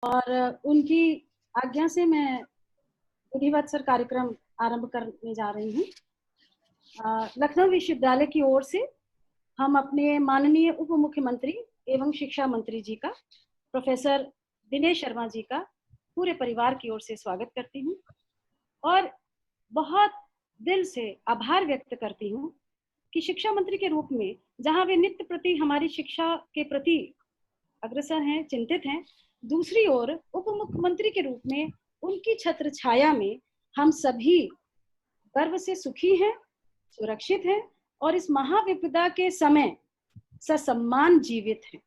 और उनकी आज्ञा से मैं विधिवत सर कार्यक्रम आरंभ करने जा रही हूँ। लखनऊ विश्वविद्यालय की ओर से हम अपने माननीय उप मुख्यमंत्री एवं शिक्षा मंत्री जी का, प्रोफेसर दिनेश शर्मा जी का पूरे परिवार की ओर से स्वागत करती हूँ और बहुत दिल से आभार व्यक्त करती हूँ कि शिक्षा मंत्री के रूप में जहाँ वे नित्य प्रति हमारी शिक्षा के प्रति अग्रसर हैं, चिंतित हैं, दूसरी ओर उप मुख्यमंत्री के रूप में उनकी छत्र छाया में हम सभी गर्व से सुखी हैं, सुरक्षित हैं और इस महाविपदा के समय ससम्मान जीवित हैं।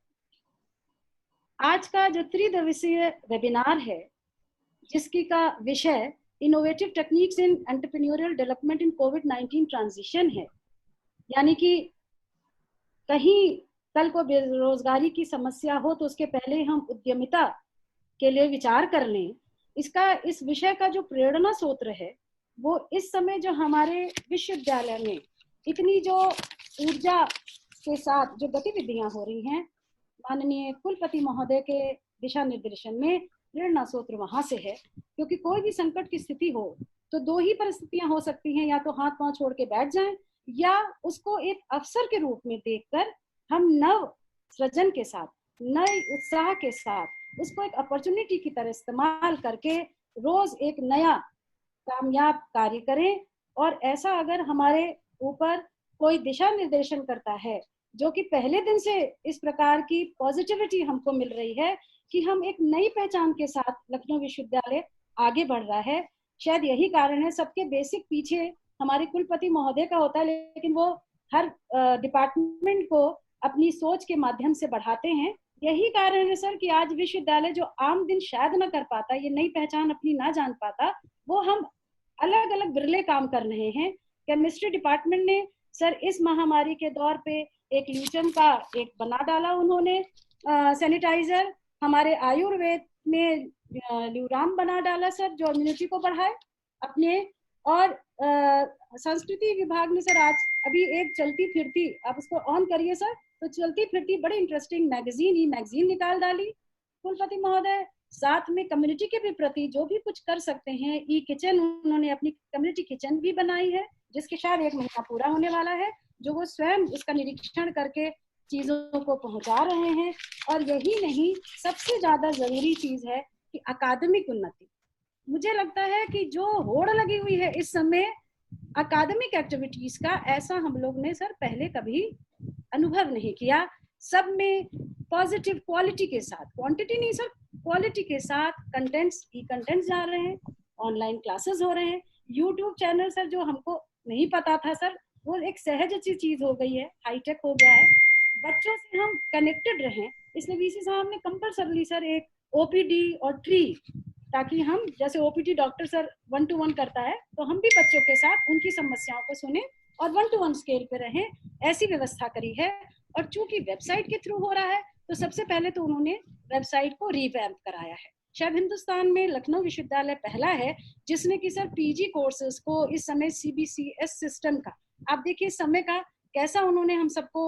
आज का जो त्रिदिवसीय वेबिनार है, जिसकी का विषय innovative techniques in entrepreneurial development in covid transition है, यानी कि कहीं कल को बेरोजगारी की समस्या हो तो उसके पहले हम उद्यमिता के लिए विचार कर लें। इस विषय का जो प्रेरणा स्रोत है वो इस समय जो हमारे विश्वविद्यालय में इतनी जो ऊर्जा के साथ जो गतिविधियां हो रही हैं, माननीय कुलपति महोदय के दिशा निर्देशन में प्रेरणा स्रोत वहां से है। क्योंकि कोई भी संकट की स्थिति हो तो दो ही परिस्थितियां हो सकती हैं, या तो हाथ पांव छोड़ के बैठ जाएं या उसको एक अवसर के रूप में देखकर हम नव सृजन के साथ, नए उत्साह के साथ उसको एक अपॉर्चुनिटी की तरह इस्तेमाल करके रोज एक नया कामयाब कार्य करें। और ऐसा अगर हमारे ऊपर कोई दिशा निर्देशन करता है, जो कि पहले दिन से इस प्रकार की पॉजिटिविटी हमको मिल रही है कि हम एक नई पहचान के साथ लखनऊ विश्वविद्यालय आगे बढ़ रहा है। शायद यही कारण है, सबके बेसिक पीछे हमारे कुलपति महोदय का होता है, लेकिन वो हर डिपार्टमेंट को अपनी सोच के माध्यम से बढ़ाते हैं। यही कारण है सर कि आज विश्वविद्यालय जो आम दिन शायद ना कर पाता, ये नई पहचान अपनी ना जान पाता, वो हम अलग अलग बिरले काम कर रहे हैं। केमिस्ट्री डिपार्टमेंट ने सर इस महामारी के दौर पे एक ल्यूचम का एक बना डाला उन्होंने सैनिटाइजर। हमारे आयुर्वेद में ल्यूराम बना डाला सर, जो इम्यूनिटी को बढ़ाए अपने। और संस्कृति विभाग ने सर आज अभी एक चलती फिरती, आप उसको ऑन करिए सर, तो चलती फिरती बड़ी इंटरेस्टिंग मैगजीन निकाल डाली कुलपति महोदय। साथ में कम्युनिटी के भी प्रति जो भी कुछ कर सकते हैं, ई किचन उन्होंने अपनी कम्युनिटी किचन भी बनाई है, जिसके शायद 1 महीना पूरा होने वाला है, जो वो स्वयं उसका निरीक्षण करके चीजों को पहुंचा रहे हैं। और यही नहीं, सबसे ज्यादा जरूरी चीज है कि अकादमिक उन्नति। मुझे लगता है कि जो होड़ लगी हुई है इस समय अकादमिक एक्टिविटीज का, ऐसा हम लोग ने सर पहले कभी अनुभव नहीं किया। सब में पॉजिटिव क्वालिटी के साथ, क्वांटिटी नहीं सर, क्वालिटी के साथ कंटेंट्स जा रहे हैं, ऑनलाइन क्लासेस हो रहे हैं। यूट्यूब चैनल सर जो हमको नहीं पता था सर, वो एक सहज अच्छी चीज हो गई है, हाईटेक हो गया है। बच्चों से हम कनेक्टेड रहें, इसलिए वीसी साहब ने कंपल्सरली सर एक ओपीडी और ट्री, ताकि हम जैसे ओपीडी डॉक्टर सर 1 to 1 करता है, तो हम भी बच्चों के साथ उनकी समस्याओं को सुने और 1 to 1 स्केल पे रहें, ऐसी व्यवस्था करी है। और चूंकि वेबसाइट के थ्रू हो रहा है, तो सबसे पहले तो उन्होंने वेबसाइट को रिवैम्प कराया है। शायद हिंदुस्तान में लखनऊ विश्वविद्यालय पहला है जिसने कि सर पीजी कोर्सेज को इस समय सीबीसीएस सिस्टम का, आप देखिए समय का कैसा उन्होंने हम सबको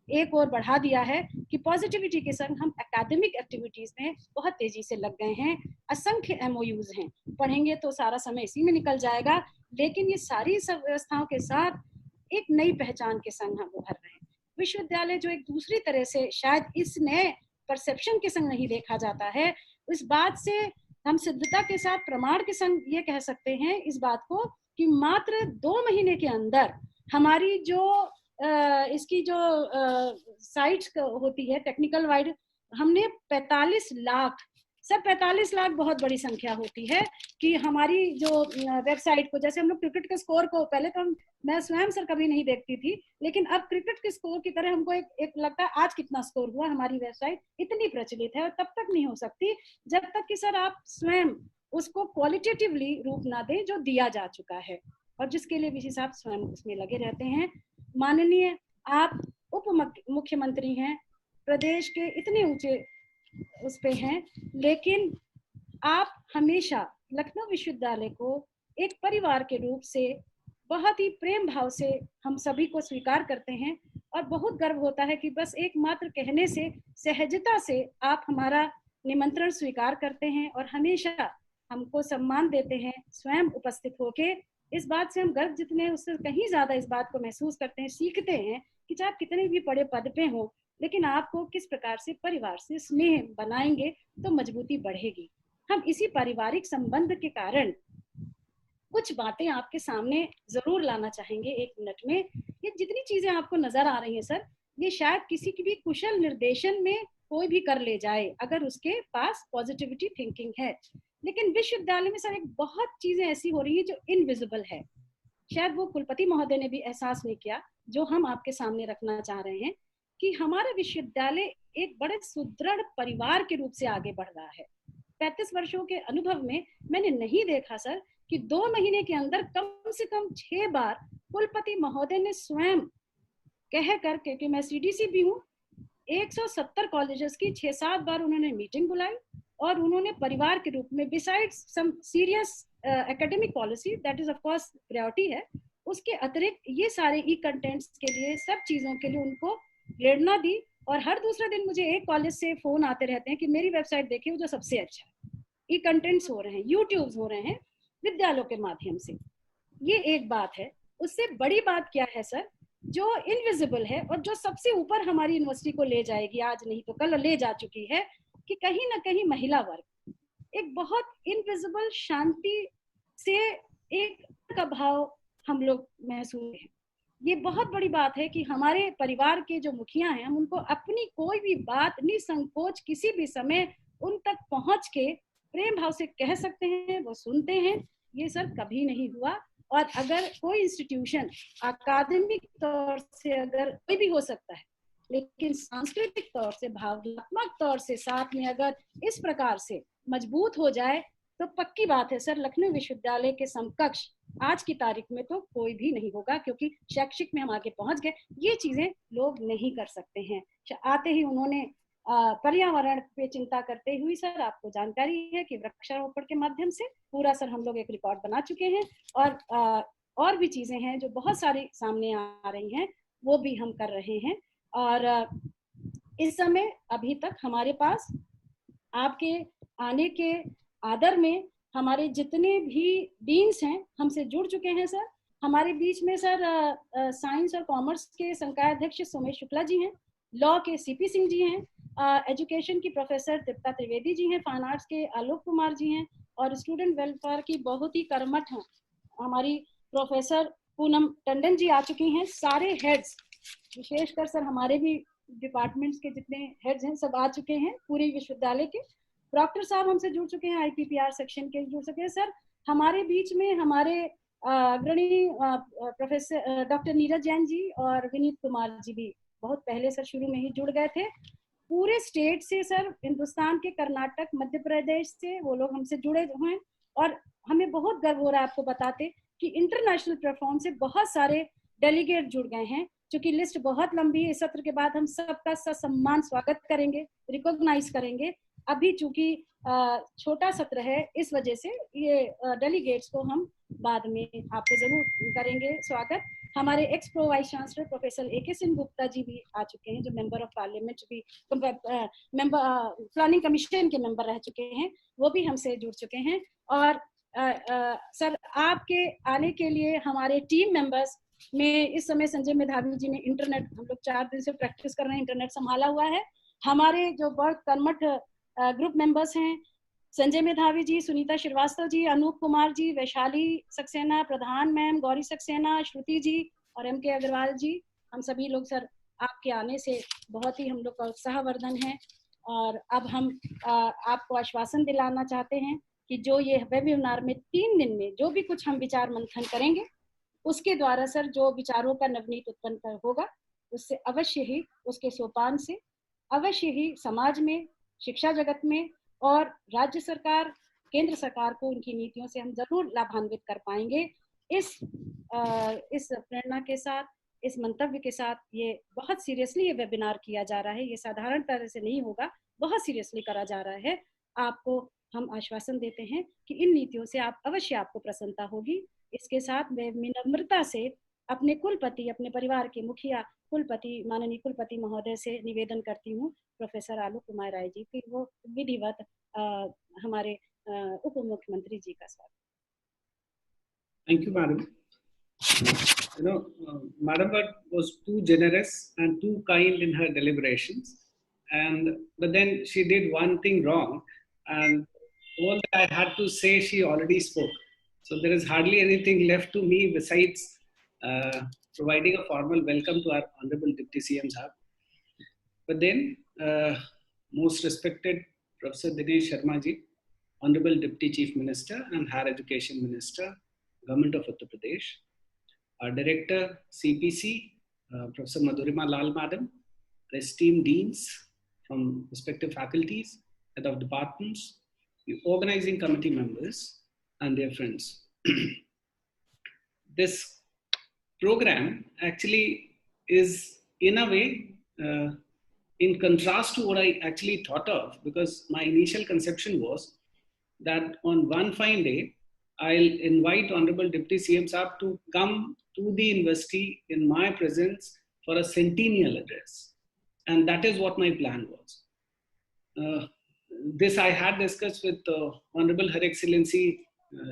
एक और बढ़ा दिया है कि पॉजिटिविटी के संग हम एकेडमिक एक्टिविटीज में बहुत तेजी से लग गए हैं। असंख्य एमओयूज हैं, पढ़ेंगे तो सारा समय इसी में निकल जाएगा, लेकिन ये सारी सब व्यवस्थाओं के साथ एक नई पहचान के संग हम उभर रहे हैं। विश्वविद्यालय जो एक दूसरी तरह से शायद इस नए परसेप्शन के संग नहीं देखा जाता है, इस बात से हम सिद्धता के साथ प्रमाण के संग ये कह सकते हैं इस बात को कि मात्र 2 महीने के अंदर हमारी जो इसकी जो साइट्स होती है टेक्निकल वाइड, हमने 45 लाख, सर 45 लाख बहुत बड़ी संख्या होती है कि हमारी जो वेबसाइट को, जैसे हम लोग क्रिकेट के स्कोर को पहले तो मैं स्वयं सर कभी नहीं देखती थी, लेकिन अब क्रिकेट के स्कोर की तरह हमको एक लगता है आज कितना स्कोर हुआ। हमारी वेबसाइट इतनी प्रचलित है और तब तक नहीं हो सकती जब तक कि सर आप स्वयं उसको क्वालिटेटिवली रूप ना दें जो दिया जा चुका है, और जिसके लिए वीसी साहब स्वयं उसमें लगे रहते हैं। माननीय आप उप मुख्यमंत्री हैं, प्रदेश के इतने ऊंचे उस पे हैं, लेकिन आप हमेशा लखनऊ विश्वविद्यालय को एक परिवार के रूप से बहुत ही प्रेम भाव से हम सभी को स्वीकार करते हैं और बहुत गर्व होता है कि बस एक मात्र कहने से, सहजता से आप हमारा निमंत्रण स्वीकार करते हैं और हमेशा हमको सम्मान देते हैं, स्वयं उपस्थित होके। इस बात से हम गर्व जितने हैं उससे कहीं ज्यादा इस बात को महसूस करते हैं, सीखते हैं कि चाहे आप कितने भी बड़े पद पे हो, लेकिन आपको किस प्रकार से परिवार से स्नेह बनाएंगे तो मजबूती बढ़ेगी। हम इसी पारिवारिक संबंध के कारण कुछ बातें आपके सामने जरूर लाना चाहेंगे 1 मिनट में। ये जितनी चीजें आपको नजर आ रही हैं सर, ये शायद किसी की भी कुशल निर्देशन में कोई भी कर ले जाए अगर उसके पास पॉजिटिविटी थिंकिंग है। लेकिन विश्वविद्यालय में सर एक बहुत चीजें ऐसी हो रही है जो इनविजिबल है, शायद वो कुलपति महोदय ने भी एहसास नहीं किया, जो हम आपके सामने रखना चाह रहे हैं कि हमारा विश्वविद्यालय एक बड़े सुदृढ़ परिवार के रूप से आगे बढ़ रहा है। 35 वर्षों के अनुभव में मैंने नहीं देखा सर कि 2 महीने के अंदर कम से कम 6 बार कुलपति महोदय ने स्वयं कह कर, क्योंकि मैं सीडीसी भी हूँ, 170 कॉलेजेस की 6-7 बार उन्होंने मीटिंग बुलाई और उन्होंने परिवार के रूप में besides some serious academic policy that is of course priority है, उसके अतिरिक्त ये सारे ई कंटेंट्स के लिए, सब चीजों के लिए उनको प्रेरणा दी। और हर दूसरे दिन मुझे एक कॉलेज से फोन आते रहते हैं कि मेरी वेबसाइट देखिए वो जो सबसे अच्छा है, ई कंटेंट्स हो रहे हैं, यूट्यूब्स हो रहे हैं विद्यालयों के माध्यम से। ये एक बात है। उससे बड़ी बात क्या है सर, जो इनविजिबल है और जो सबसे ऊपर हमारी यूनिवर्सिटी को ले जाएगी, आज नहीं तो कल ले जा चुकी है, कि कहीं ना कहीं महिला वर्ग एक बहुत इनविजिबल शांति से एक का भाव हम लोग महसूस हैं। ये बहुत बड़ी बात है कि हमारे परिवार के जो मुखिया हैं, हम उनको अपनी कोई भी बात निसंकोच किसी भी समय उन तक पहुंच के प्रेम भाव से कह सकते हैं, वो सुनते हैं। ये सर कभी नहीं हुआ। और अगर कोई इंस्टीट्यूशन अकादमिक तौर से अगर कोई भी हो सकता है, लेकिन सांस्कृतिक तौर से, भावनात्मक तौर से साथ में अगर इस प्रकार से मजबूत हो जाए तो पक्की बात है सर, लखनऊ विश्वविद्यालय के समकक्ष आज की तारीख में तो कोई भी नहीं होगा, क्योंकि शैक्षिक में हम आगे पहुंच गए। ये चीजें लोग नहीं कर सकते हैं। आते ही उन्होंने पर्यावरण पे चिंता करते हुए सर, आपको जानकारी है कि वृक्षारोपण के माध्यम से पूरा सर हम लोग एक रिकॉर्ड बना चुके हैं। और भी चीजें हैं जो बहुत सारी सामने आ रही हैं, वो भी हम कर रहे हैं। और इस समय अभी तक हमारे पास आपके आने के आदर में हमारे जितने भी डीन्स हैं हमसे जुड़ चुके हैं सर। हमारे बीच में सर साइंस और कॉमर्स के संकाय अध्यक्ष सोमेश शुक्ला जी हैं, लॉ के सीपी सिंह जी हैं, एजुकेशन की प्रोफेसर तृप्ता त्रिवेदी जी हैं, फाइन आर्ट्स के आलोक कुमार जी हैं, और स्टूडेंट वेलफेयर की बहुत ही कर्मठ हैं हमारी प्रोफेसर पूनम टंडन जी आ चुकी हैं। सारे हेड्स, विशेषकर सर हमारे भी डिपार्टमेंट्स के जितने हेड्स हैं सब आ चुके हैं, पूरे विश्वविद्यालय के। डॉक्टर साहब हमसे जुड़ चुके हैं, आईपीपीआर सेक्शन के जुड़ चुके हैं सर। हमारे बीच में हमारे अग्रणी प्रोफेसर डॉक्टर नीरज जैन जी और विनीत कुमार जी भी बहुत पहले सर शुरू में ही जुड़ गए थे। पूरे स्टेट से सर, हिंदुस्तान के कर्नाटक, मध्य प्रदेश से वो लोग हमसे जुड़े हुए हैं। और हमें बहुत गर्व हो रहा है आपको बताते कि इंटरनेशनल प्लेटफॉर्म से बहुत सारे डेलीगेट जुड़ गए हैं। क्योंकि लिस्ट बहुत लंबी है, इस सत्र के बाद हम सबका ससम्मान स्वागत करेंगे, रिकॉग्नाइज करेंगे। अभी चूंकि छोटा सत्र है, इस वजह से ये डेलीगेट्स को हम बाद में आपको जरूर करेंगे स्वागत। हमारे x pro vice chancellor professor A के सिंह गुप्ता जी भी आ चुके हैं, जो मेंबर ऑफ पार्लियामेंट भी, मेंबर प्लानिंग कमीशन के मेंबर रह चुके हैं, वो भी हमसे जुड़ चुके हैं। और सर आपके आने के लिए हमारे टीम मेंबर्स में इस समय संजय मेधावी जी ने इंटरनेट, हम लोग 4 दिन से प्रैक्टिस कर रहे हैं, इंटरनेट संभाला हुआ है। हमारे जो बहुत कर्मठ ग्रुप मेंबर्स हैं, संजय मेधावी जी, सुनीता श्रीवास्तव जी, अनूप कुमार जी, वैशाली सक्सेना, प्रधान मैम, गौरी सक्सेना, श्रुति जी और एम के अग्रवाल जी, हम सभी लोग सर आपके आने से बहुत ही हम लोग का उत्साहवर्धन है। और अब हम आपको आश्वासन दिलाना चाहते हैं कि जो ये वेबिनार में 3 दिन में जो भी कुछ हम विचार मंथन करेंगे, उसके द्वारा सर जो विचारों का नवनीत उत्पन्न होगा, उससे अवश्य ही, उसके सोपान से अवश्य ही समाज में, शिक्षा जगत में और राज्य सरकार, केंद्र सरकार को उनकी नीतियों से हम जरूर लाभान्वित कर पाएंगे। इस प्रेरणा के साथ, इस मंतव्य के साथ, ये बहुत सीरियसली ये वेबिनार किया जा रहा है, ये साधारण तरह से नहीं होगा, बहुत सीरियसली करा जा रहा है। आपको हम आश्वासन देते हैं कि इन नीतियों से आप अवश्य, आपको प्रसन्नता होगी। इसके साथ मैं विनम्रता से अपने कुलपति, अपने परिवार के मुखिया कुलपति, माननीय कुलपति महोदय से निवेदन करती हूँ प्रोफेसर आलोक कुमार राय जी, फिर वो विधिवत हमारे उप मुख्यमंत्री जी का स्वागत। Thank you, madam. Madam was too generous and too kind in her deliberations, but then she did one thing wrong, and all that I had to say she already spoke. So there is hardly anything left to me besides providing a formal welcome to our Honorable Deputy CM Sahab. But then, most respected Professor Dinesh Sharma ji, Honorable Deputy Chief Minister and Higher Education Minister, Government of Uttar Pradesh, our Director, CPC, Professor Madhurima Lal Madam, the esteemed deans from respective faculties, head of departments, the organizing committee members, and their friends. This program actually is, in a way, in contrast to what I actually thought of, because my initial conception was that on one fine day, I'll invite Honorable Deputy CM Saab to come to the university in my presence for a centennial address. And that is what my plan was. This I had discussed with Honorable Her Excellency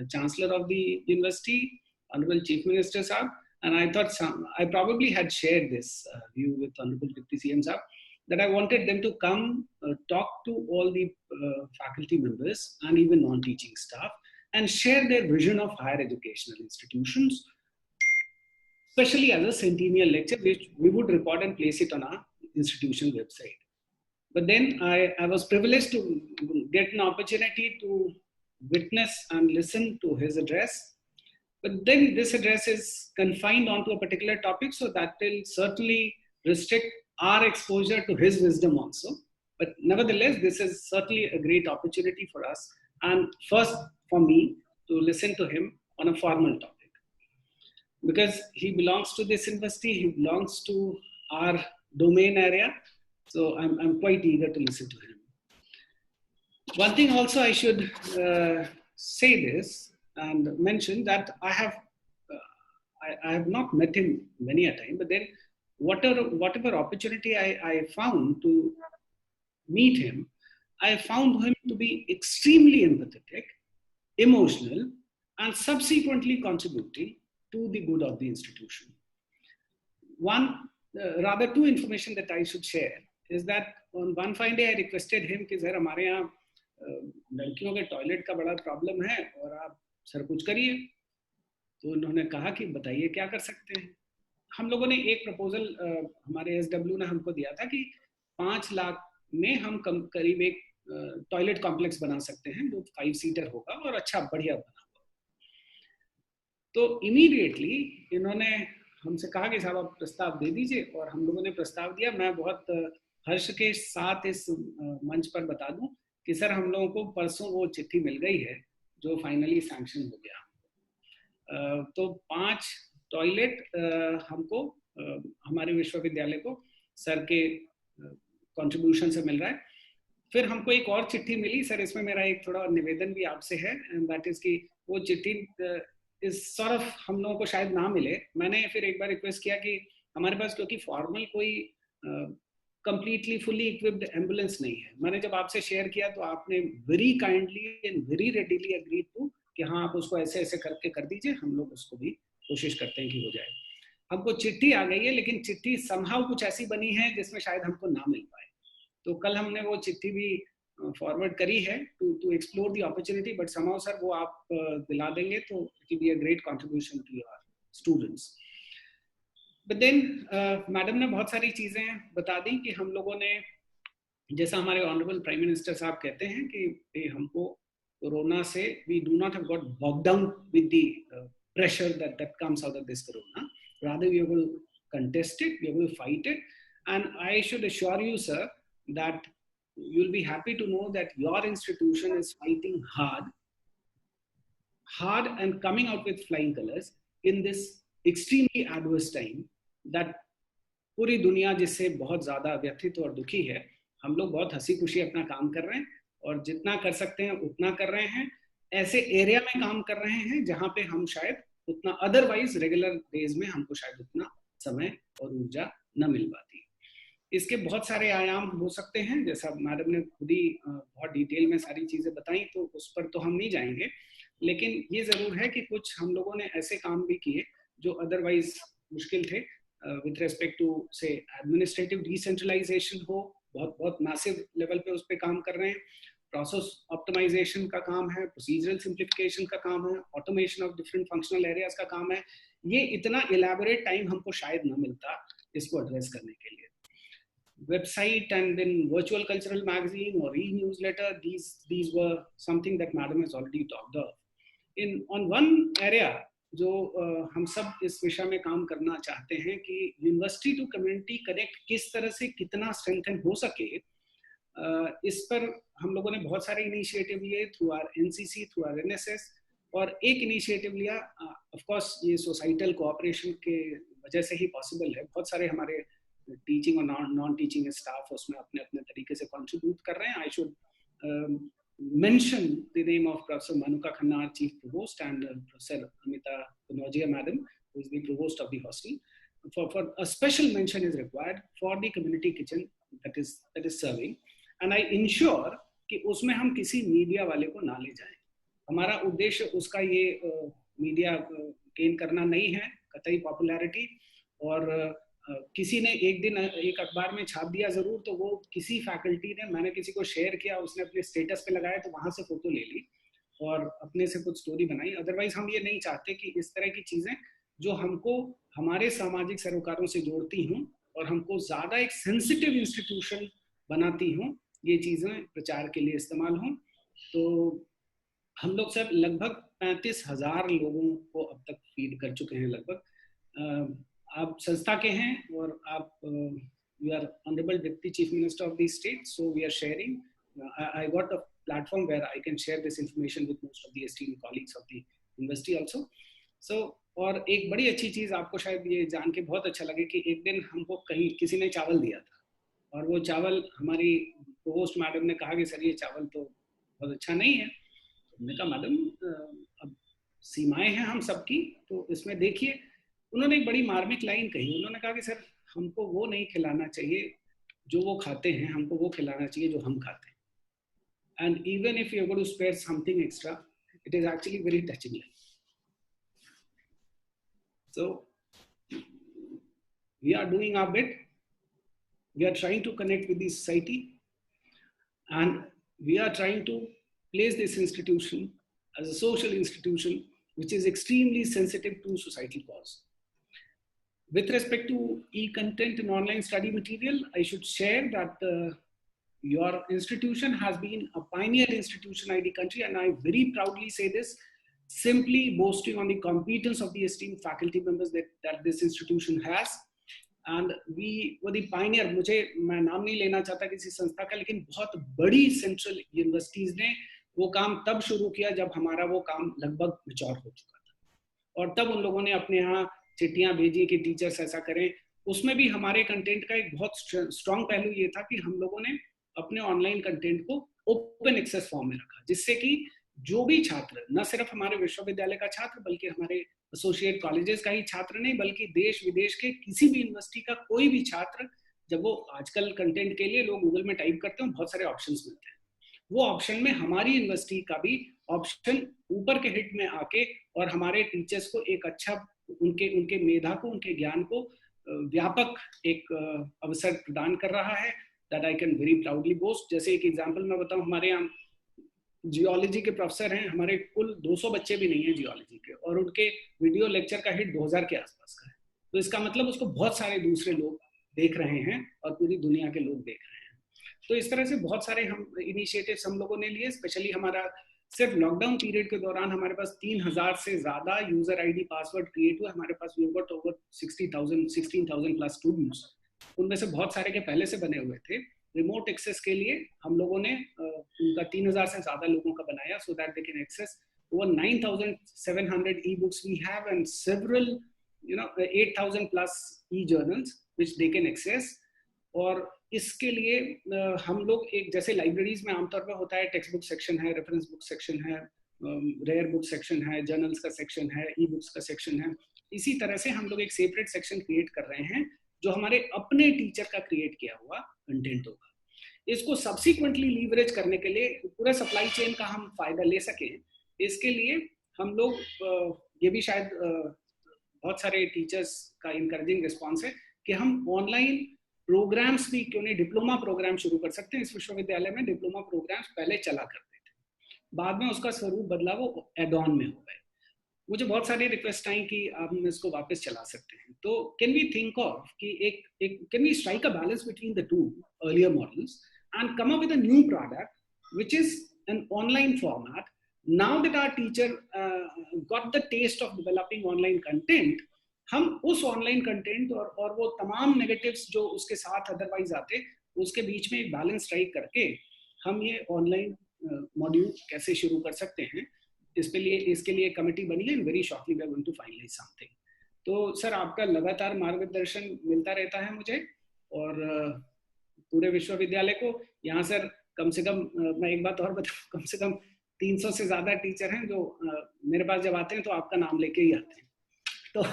Chancellor of the University, Honorable Chief Minister Saab, and I thought I probably had shared this view with Honorable Deputy CM Saab, that I wanted them to come talk to all the faculty members and even non-teaching staff and share their vision of higher educational institutions, especially as a centennial lecture, which we would record and place it on our institution website. But then I was privileged to get an opportunity to witness and listen to his address. But then this address is confined onto a particular topic, so that will certainly restrict our exposure to his wisdom also. But nevertheless, this is certainly a great opportunity for us, and first for me to listen to him on a formal topic. Because he belongs to this university, he belongs to our domain area, so I'm quite eager to listen to him. One thing also I should say this and mention that I have not met him many a time, but then whatever opportunity I found to meet him, I found him to be extremely empathetic, emotional, and subsequently contributing to the good of the institution. Rather two information that I should share is that on one fine day I requested him कि sir हमारे यहाँ लड़कियों के toilet का बड़ा problem है और आप सर कुछ करिए. तो उन्होंने कहा कि बताइए क्या कर सकते हैं. हम लोगों ने एक प्रपोजल हमारे SW ने हमको दिया था कि 5 लाख में हम करीब एक टॉयलेट कॉम्प्लेक्स बना सकते हैं जो 5 सीटर होगा और अच्छा बढ़िया बना होगा. तो इमीडिएटली इन्होंने हमसे कहा कि साहब आप प्रस्ताव दे दीजिए, और हम लोगों ने प्रस्ताव दिया. मैं बहुत हर्ष के साथ इस मंच पर बता दूं कि सर हम लोगों को परसों वो चिट्ठी मिल गई है जो फाइनली सैंक्शन हो गया. तो 5 टॉयलेट हमको हमारे विश्वविद्यालय को सर के कंट्रीब्यूशन से मिल रहा है. फिर हमको एक और चिट्ठी मिली सर, इसमें मेरा एक थोड़ा निवेदन भी आपसे है, एंड दैट इज कि वो चिट्ठी इस सॉर्ट ऑफ हम लोगों को शायद ना मिले. मैंने फिर एक बार रिक्वेस्ट किया कि हमारे पास क्योंकि फॉर्मल कोई कंप्लीटली फुली इक्विप्ड एम्बुलेंस नहीं है. मैंने जब आपसे शेयर किया तो आपने very kindly and very readily agreed to कि हाँ आप उसको ऐसे ऐसे करके कर दीजिए, हम लोग उसको भी कोशिश करते हैं कि हो जाए. हमको चिट्ठी आ गई है, लेकिन चिट्ठी समहाउ कुछ ऐसी बनी है जिसमें शायद हमको ना मिल पाए. तो कल हमने वो चिट्ठी भी फॉरवर्ड करी है to explore the opportunity, but somehow sir वो आप दिला देंगे तो it will be a great contribution to your students. But then madam ने बहुत सारी चीजें बता दी कि हम लोगों ने, जैसा हमारे ऑनरेबल प्राइम मिनिस्टर साहब कहते हैं कि हमको कोरोना से we do not have got bog down with the pressure that comes out of this corona. Rather, we are going to contest it, we are going to fight it. And I should assure you, sir, that you'll be happy to know that your institution is fighting hard and coming out with flying colors in this extremely adverse time that पूरी दुनिया जिससे बहुत ज़्यादा व्यथित और दुखी है. हम लोग बहुत हंसी खुशी अपना काम कर रहे हैं और जितना कर सकते हैं उतना कर रहे हैं. ऐसे एरिया में काम कर रहे हैं जहां पे हम शायद उतना अदरवाइज रेगुलर डेज में हमको शायद उतना समय और ऊर्जा न मिल पाती. इसके बहुत सारे आयाम हो सकते हैं, जैसा मैडम ने खुद ही बहुत डिटेल में सारी चीजें बताई, तो उस पर तो हम नहीं जाएंगे, लेकिन ये जरूर है कि कुछ हम लोगों ने ऐसे काम भी किए जो अदरवाइज मुश्किल थे, विद रेस्पेक्ट टू से एडमिनिस्ट्रेटिव डिसेंट्रलाइजेशन हो, बहुत बहुत मैसिव लेवल पे उस पर काम कर रहे हैं, प्रोसेस ऑप्टिमाइजेशन का काम है, प्रोसीजरल सिंप्लीफिकेशन का काम है, automation of different functional areas का काम है। ये इतना इलेबोरेट टाइम हमको शायद न मिलता इसको एड्रेस करने के लिए। Website and then virtual cultural magazine or e-newsletter, these were something that madam has already talked of. On one area जो हम सब इस विषय में काम करना चाहते हैं कि यूनिवर्सिटी टू कम्युनिटी कनेक्ट किस तरह से कितना स्ट्रेंथन हो सके, इस पर हम लोगों ने बहुत सारे इनिशिएटिव लिए through our NCC, through our NSS, और एक इनिशिएटिव लिया, ऑफ कोर्स ये सोसाइटल कोऑपरेशन के वजह से ही पॉसिबल है। बहुत सारे हमारे टीचिंग और नॉन टीचिंग स्टाफ उसमें अपने अपने तरीके से कंट्रीब्यूट कर रहे हैं। I should mention the name of Professor Manuka Khanna, Chief Provost, and Professor Amita Kunojia, Madam, who is the Provost of the hostel. For a special mention is required for the community kitchen that is serving, and I ensure कि उसमें हम किसी media वाले को ना ले जाएं। हमारा उद्देश्य उसका ये मीडिया गेन करना नहीं है, कतई पॉपुलैरिटी, और किसी ने एक दिन एक अखबार में छाप दिया जरूर, तो वो किसी फैकल्टी ने, मैंने किसी को शेयर किया, उसने अपने स्टेटस पे लगाया, तो वहां से फोटो ले ली और अपने से कुछ स्टोरी बनाई। अदरवाइज हम ये नहीं चाहते कि इस तरह की चीजें जो हमको हमारे सामाजिक सरोकारों से जोड़ती हूँ और हमको ज्यादा एक सेंसिटिव इंस्टीट्यूशन बनाती हूँ, ये चीजें प्रचार के लिए इस्तेमाल हों। तो हम लोग सब लगभग 35,000 लोगों को अब तक फीड कर चुके हैं लगभग। आप संस्था के हैं और आप we are honourable deputy chief minister of the state, so we are sharing, I got a platform where I can share this information with most of the esteemed colleagues of the university also. So और एक बड़ी अच्छी चीज आपको शायद ये जान के बहुत अच्छा लगे कि एक दिन हमको कहीं किसी ने चावल दिया था, और वो चावल हमारी प्रोवोस्ट मैडम ने कहा कि सर ये चावल तो बहुत अच्छा नहीं है। हमने कहा मैडम अब सीमाएं हैं हम सबकी, तो इसमें देखिए, उन्होंने एक बड़ी मार्मिक लाइन कही। उन्होंने कहा कि सर हमको वो नहीं खिलाना चाहिए जो वो खाते हैं, हमको वो खिलाना चाहिए जो हम खाते हैं। And even if you are going to spare something extra, it is actually very touching line. So we are doing our bit, we are trying to connect with the society, and we are trying to place this institution as a social institution which is extremely sensitive to societal cause. With respect to e-content and online study material, I should share that your institution has been a pioneer institution in the country, and I very proudly say this, simply boasting on the competence of the esteemed faculty members that this institution has. And we were the pioneer, मैं नाम नहीं लेना चाहता किसी संस्था का, लेकिन बहुत बड़ी सेंट्रल यूनिवर्सिटीज ने वो काम तब शुरू किया जब हमारा वो काम लगभग मैच्योर हो चुका था, और तब उन लोगों ने अपने यहाँ चिट्ठियां भेजी कि टीचर्स ऐसा करें। उसमें भी हमारे कंटेंट का एक बहुत स्ट्रॉन्ग पहलू ये था कि हम लोगों ने अपने ऑनलाइन कंटेंट को ओपन एक्सेस फॉर्म में रखा, जिससे कि जो भी छात्र, न सिर्फ हमारे विश्वविद्यालय का छात्र बल्कि हमारे एसोसिएट कॉलेजेस का ही छात्र नहीं, बल्कि देश विदेश के किसी भी यूनिवर्सिटी का कोई भी छात्र, जब वो आजकल कंटेंट के लिए लोग गूगल में टाइप करते हैं, बहुत सारे ऑप्शंस मिलते हैं, वो ऑप्शन में हमारी यूनिवर्सिटी का भी ऑप्शन ऊपर के हिट में आके और हमारे टीचर्स को एक अच्छा, उनके मेधा को, उनके ज्ञान को व्यापक एक अवसर प्रदान कर रहा है, that I can very proudly boast. जैसे एक एग्जांपल मैं बताऊं, हमारे यहाँ जियोलॉजी के प्रोफेसर हैं, हमारे कुल 200 बच्चे भी नहीं है जियोलॉजी के, और उनके वीडियो लेक्चर का हिट 2000 के आसपास का है। तो इसका मतलब उसको बहुत सारे दूसरे लोग देख रहे हैं और पूरी दुनिया के लोग देख रहे हैं। तो इस तरह से बहुत सारे हम इनिशिएटिव्स हम लोगों ने लिए। स्पेशली हमारा सिर्फ लॉकडाउन पीरियड के दौरान हमारे पास 3000 से ज्यादा यूजर आईडी पासवर्ड क्रिएट हुए। हमारे पास we got over 16,000 plus students, उनमें से बहुत सारे के पहले से बने हुए थे। रिमोट एक्सेस के लिए हम लोगों ने उनका 3000 से ज्यादा लोगों का बनाया, so that they can access over 9,700 e-books we have and several 8,000 plus e-journals which they can access। और इसके लिए हम लोग एक, जैसे लाइब्रेरीज में आमतौर पर होता है टेक्स्ट बुक सेक्शन है, रेफरेंस बुक सेक्शन है, रेयर बुक सेक्शन है, जर्नल्स का सेक्शन है, ई बुक्स का सेक्शन है, इसी तरह से हम लोग एक सेपरेट सेक्शन क्रिएट कर रहे हैं जो हमारे अपने टीचर का क्रिएट किया हुआ कंटेंट होगा। इसको सब्सिक्वेंटली लीवरेज करने के लिए पूरा सप्लाई चेन का हम फायदा ले सकें, इसके लिए हम लोग ये भी शायद बहुत सारे टीचर्स का इनकरेजिंग रिस्पॉन्स है कि हम ऑनलाइन प्रोग्राम्स भी क्यों नहीं, डिप्लोमा प्रोग्राम शुरू कर सकते हैं। इस विश्वविद्यालय में डिप्लोमा प्रोग्राम्स पहले चला करते थे, बाद में उसका स्वरूप बदला, वो एड ऑन में हो गए। मुझे बहुत सारी रिक्वेस्ट आई कि आप हम इसको वापस चला सकते हैं। तो कैन वी थिंक ऑफ कि एक can we strike a balance between the two earlier models and come up with a new product which is an online format. Now that our teacher got the taste of developing online content, हम उस online content और वो तमाम negatives जो उसके साथ otherwise आते, उसके बीच में एक बैलेंस स्ट्राइक करके हम ये ऑनलाइन मॉड्यूल कैसे शुरू कर सकते हैं, इसके लिए कमेटी बनी है। Very shortly we are going to finalise something. तो सर आपका लगातार मार्गदर्शन मिलता रहता है मुझे, और पूरे विश्वविद्यालय को। यहाँ सर कम से कम मैं एक बात और बताऊँ, कम से कम 300 से ज्यादा टीचर हैं जो मेरे पास जब आते हैं तो आपका नाम लेके ही आते हैं। तो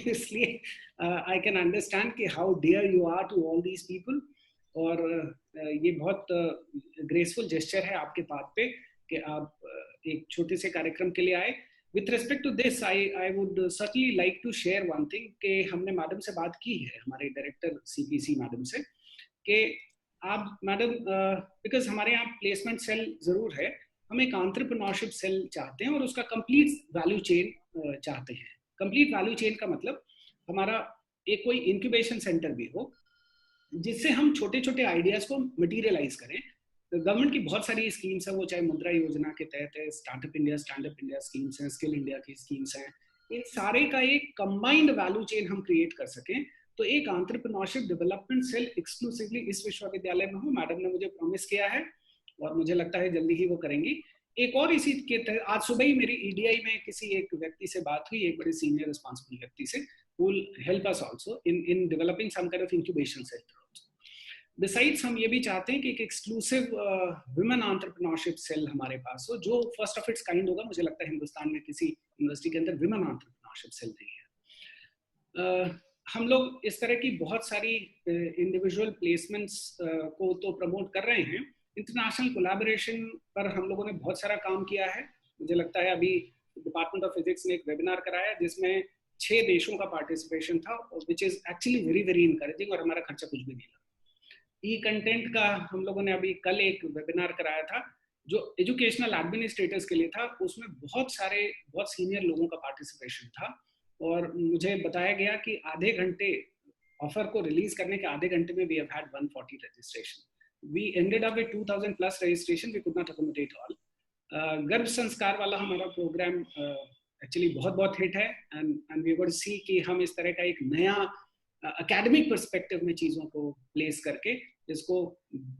इसलिए आई कैन अंडरस्टैंड कि how dear you are to all these people, और ये बहुत ग्रेसफुल जेस्चर है आपके पार्ट पे कि आप एक छोटे से कार्यक्रम के लिए आए। With respect to this, I would certainly like to share one thing कि हमने मैडम से बात की है, हमारे डायरेक्टर CPC मैडम से, कि आप मैडम बिकॉज हमारे यहाँ प्लेसमेंट सेल जरूर है, हम एक एंटरप्रेन्योरशिप सेल चाहते हैं और उसका कंप्लीट वैल्यू चेन चाहते हैं। कंप्लीट वैल्यू चेन का मतलब हमारा एक कोई इंक्यूबेशन सेंटर भी हो जिससे हम छोटे छोटे आइडियाज को मटीरियलाइज करें। गवर्नमेंट की बहुत सारी स्कीम्स हैं, वो चाहे मुद्रा योजना के तहत है, startup India, stand up India schemes हैं, स्किल इंडिया की स्कीम्स हैं, इन सारे का एक कंबाइंड वैल्यू चेन हम क्रिएट कर सकें। तो एक एंटरप्रेन्योरशिप डेवलपमेंट सेल एक्सक्लूसिवली इस विश्वविद्यालय में हो, मैडम ने मुझे प्रॉमिस किया है और मुझे लगता है जल्दी ही वो करेंगी। एक और इसी के तहत आज सुबह ही मेरी EDI में किसी एक व्यक्ति से बात हुई, एक बड़े सीनियर रिस्पॉन्सिबल व्यक्ति से, who will help us also in developing some kind of incubation center also. Besides, हम ये भी चाहते हैं कि एक एक्सक्लूसिव वुमेन एंटरप्रेन्योरशिप सेल हमारे पास हो, जो फर्स्ट ऑफ इट्स काइंड होगा। मुझे लगता है हिंदुस्तान में किसी यूनिवर्सिटी के अंदर वुमेन एंटरप्रेन्योरशिप सेल नहीं है। हम लोग इस तरह की बहुत सारी इंडिविजुअल प्लेसमेंट्स को तो प्रमोट कर रहे हैं। इंटरनेशनल कोलैबोरेशन पर हम लोगों ने बहुत सारा काम किया है। मुझे लगता है अभी डिपार्टमेंट ऑफ फिजिक्स ने एक वेबिनार कराया जिसमें 6 देशों का पार्टिसिपेशन था, which is actually very very encouraging, और हमारा खर्चा कुछ भी नहीं लगा। कंटेंट का हम लोगों ने अभी कल एक वेबिनार कराया था जो एजुकेशनल एडमिनिस्ट्रेटर्स के लिए था, उसमें बहुत सीनियर लोगों का पार्टिसिपेशन था, और मुझे बताया गया कि आधे घंटे ऑफर को रिलीज करने के आधे घंटे में we have had 140 registration. We ended up with 2000 plus registration, we could not accommodate all. गर्भ संस्कार वाला हमारा प्रोग्राम एक्चुअली बहुत हिट है, एंड वी वुड सी कि हम इस तरह का एक नया एकेडमिक पर्सपेक्टिव में चीजों को प्लेस करके इसको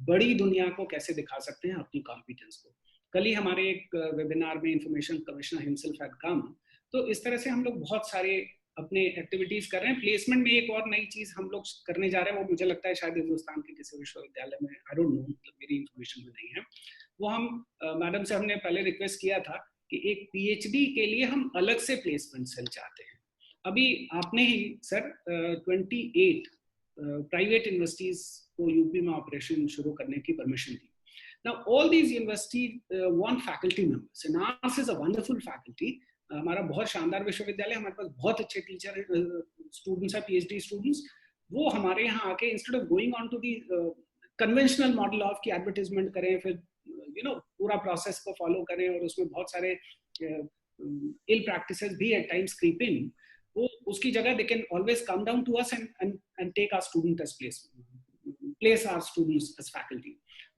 बड़ी दुनिया को कैसे दिखा सकते हैं अपनी कॉम्पिटेंस को। कल ही हमारे एक वेबिनार में information commissioner himself had come. तो इस तरह से हम लोग बहुत सारे अपने एक्टिविटीज कर रहे हैं। प्लेसमेंट में एक और नई चीज हम लोग करने जा रहे हैं, वो मुझे लगता है शायद हिंदुस्तान के किसी विश्वविद्यालय में, आई डोंट नो, मेरी इंफॉर्मेशन में नहीं है। वो हम मैडम से हमने पहले रिक्वेस्ट किया था कि एक PhD के लिए हम अलग से प्लेसमेंट सेल चाहते हैं। अभी आपने ही सर 28 प्राइवेट यूनिवर्सिटीज को यूपी में ऑपरेशन शुरू करने की permission the. Now all these universities want faculty members, and ours is a wonderful faculty. हमारा बहुत शानदार विश्वविद्यालय, हमारे पास बहुत अच्छे टीचर हैं, स्टूडेंट्स हैं, PhD स्टूडेंट्स। वो हमारे यहाँ आके instead of going on to the conventional model of की एडवर्टाइजमेंट करें, फिर पूरा प्रोसेस को फॉलो करें, और उसमें बहुत सारे इल प्रैक्टिसेस भी एट टाइम्स क्रीप इन, वो उसकी जगह they can always come down to us and take our student as place our students as faculty.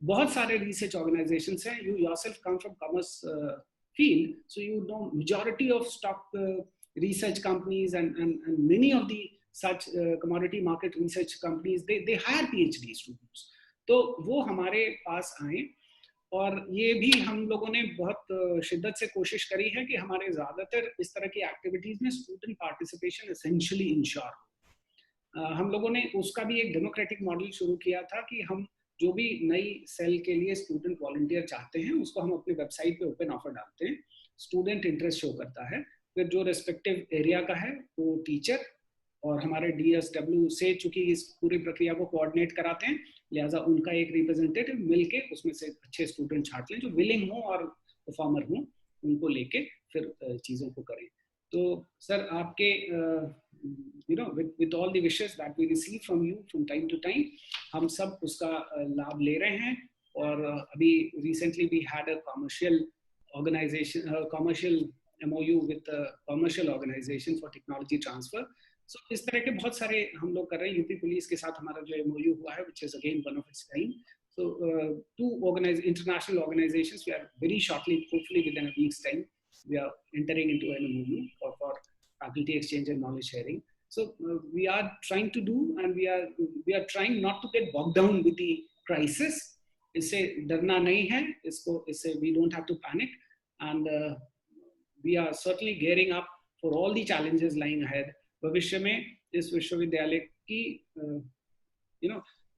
बहुत सारे research organizations हैं, you yourself come from commerce field, so you know majority of stock research companies and many of the such commodity market research companies, they hire PhD students. तो वो हमारे पास आए, और ये भी हम लोगों ने बहुत शिद्दत से कोशिश करी है कि हमारे ज्यादातर इस तरह की एक्टिविटीज में स्टूडेंट पार्टिसिपेशन एसेंशियली इंश्योर हो। हम लोगों ने उसका भी एक डेमोक्रेटिक मॉडल शुरू किया था कि हम जो भी नई सेल के लिए स्टूडेंट वॉलंटियर चाहते हैं उसको हम अपने वेबसाइट पे ओपन ऑफर डालते हैं, स्टूडेंट इंटरेस्ट शो करता है, फिर जो रेस्पेक्टिव एरिया का है वो टीचर और हमारे DSW से चूंकि इस पूरी प्रक्रिया को कोऑर्डिनेट कराते हैं, लिहाजा उनका एक रिप्रेजेंटेटिव मिलके उसमें से अच्छे स्टूडेंट छांट लें जो विलिंग हो और परफॉर्मर हो, उनको लेके फिर चीज़ों को करें। तो सर आपके with all the wishes that we receive from you from time to time, हम सब उसका लाभ ले रहे हैं। और अभी recently we had a commercial MOU with a commercial organization for technology transfer. So इस तरह के बहुत सारे हम लोग कर रहे हैं। यूपी पुलिस के साथ हमारा जो MOU हुआ है, which is again one of its kind. So two international organizations, we are very shortly, hopefully within a week's time, we are entering into an MOU for faculty exchange and knowledge sharing. So we are trying to do, and we are trying not to get bogged down with the crisis. इससे डरना नहीं है, इससे we don't have to panic, and we are certainly gearing up for all the challenges lying ahead. भविष्य में इस विश्वविद्यालय की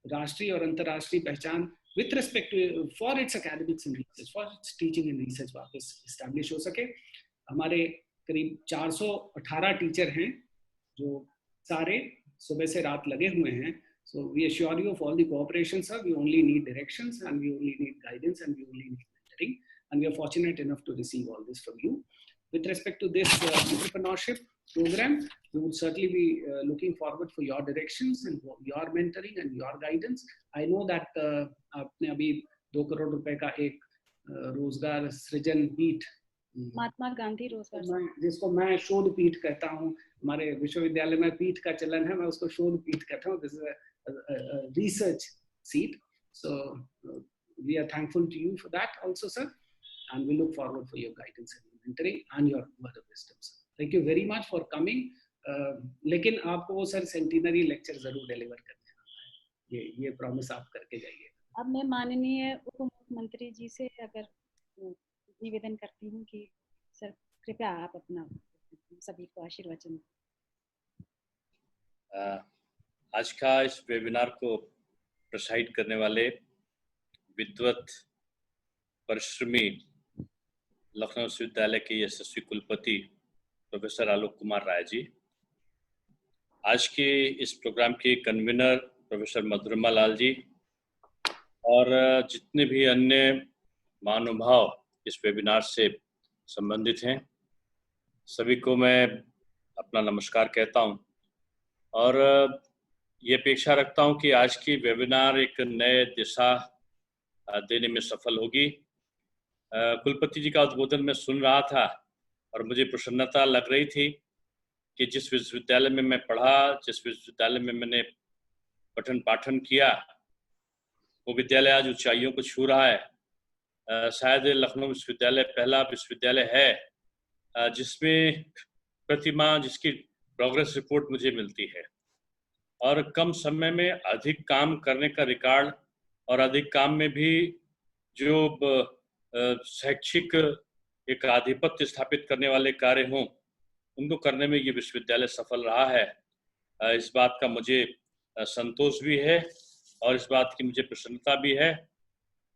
राष्ट्रीय और अंतर्राष्ट्रीय पहचान with respect to for its academics and research, for its teaching and research वापस establish हो सके। हमारे करीब 418 टीचर हैं जो सारे सुबह से रात लगे हुए हैं। So we assure you of all the cooperation, sir. We only need directions, and we only need guidance, and we only need mentoring, and we are fortunate enough to receive all this from you. With respect to this entrepreneurship program, we would certainly be looking forward for your directions and your mentoring and your guidance. I know that आपने अभी 2 करोड़ रुपए का एक रोजगार सृजन पीठ, महात्मा गांधी रोजगार, जिसको मैं शोध पीठ कहता हूँ, हमारे विश्वविद्यालय में पीठ का चलन है, मैं उसको शोध पीठ कहता हूँ। This is a research seat. So we are thankful to you for that also, sir, and we look forward for your guidance and mentoring and your word of wisdom, sir. Thank you very much for coming. लेकिन आपको वो sir centenary lecture जरूर deliver करने हैं, ये promise आप करके जाइए। अब मैं माननीय उप मुख्यमंत्री जी से अगर निवेदन करती हूँ कि सर कृपया आप अपना सभी को आशीर्वचन। आज का इस वेबिनार को प्रेसाइड करने वाले विद्वत परिश्रमी लखनऊ विश्वविद्यालय के यशस्वी कुलपति प्रोफेसर आलोक कुमार राय जी, आज के इस प्रोग्राम के कन्वीनर प्रोफेसर मधुरमा लाल जी, और जितने भी अन्य महानुभाव इस वेबिनार से संबंधित हैं, सभी को मैं अपना नमस्कार कहता हूं और ये अपेक्षा रखता हूं कि आज की वेबिनार एक नए दिशा देने में सफल होगी। कुलपति जी का उद्बोधन मैं सुन रहा था और मुझे प्रसन्नता लग रही थी कि जिस विश्वविद्यालय में मैं पढ़ा, जिस विश्वविद्यालय में मैंने पठन पाठन किया, वो विद्यालय आज ऊंचाइयों को छू रहा है। शायद लखनऊ विश्वविद्यालय पहला विश्वविद्यालय है जिसमें प्रतिमाह जिसकी प्रोग्रेस रिपोर्ट मुझे मिलती है और कम समय में अधिक काम करने का रिकॉर्ड और अधिक काम में भी जो शैक्षिक एक आधिपत्य स्थापित करने वाले कार्य हों, उनको करने में ये विश्वविद्यालय सफल रहा है। इस बात का मुझे संतोष भी है और इस बात की मुझे प्रसन्नता भी है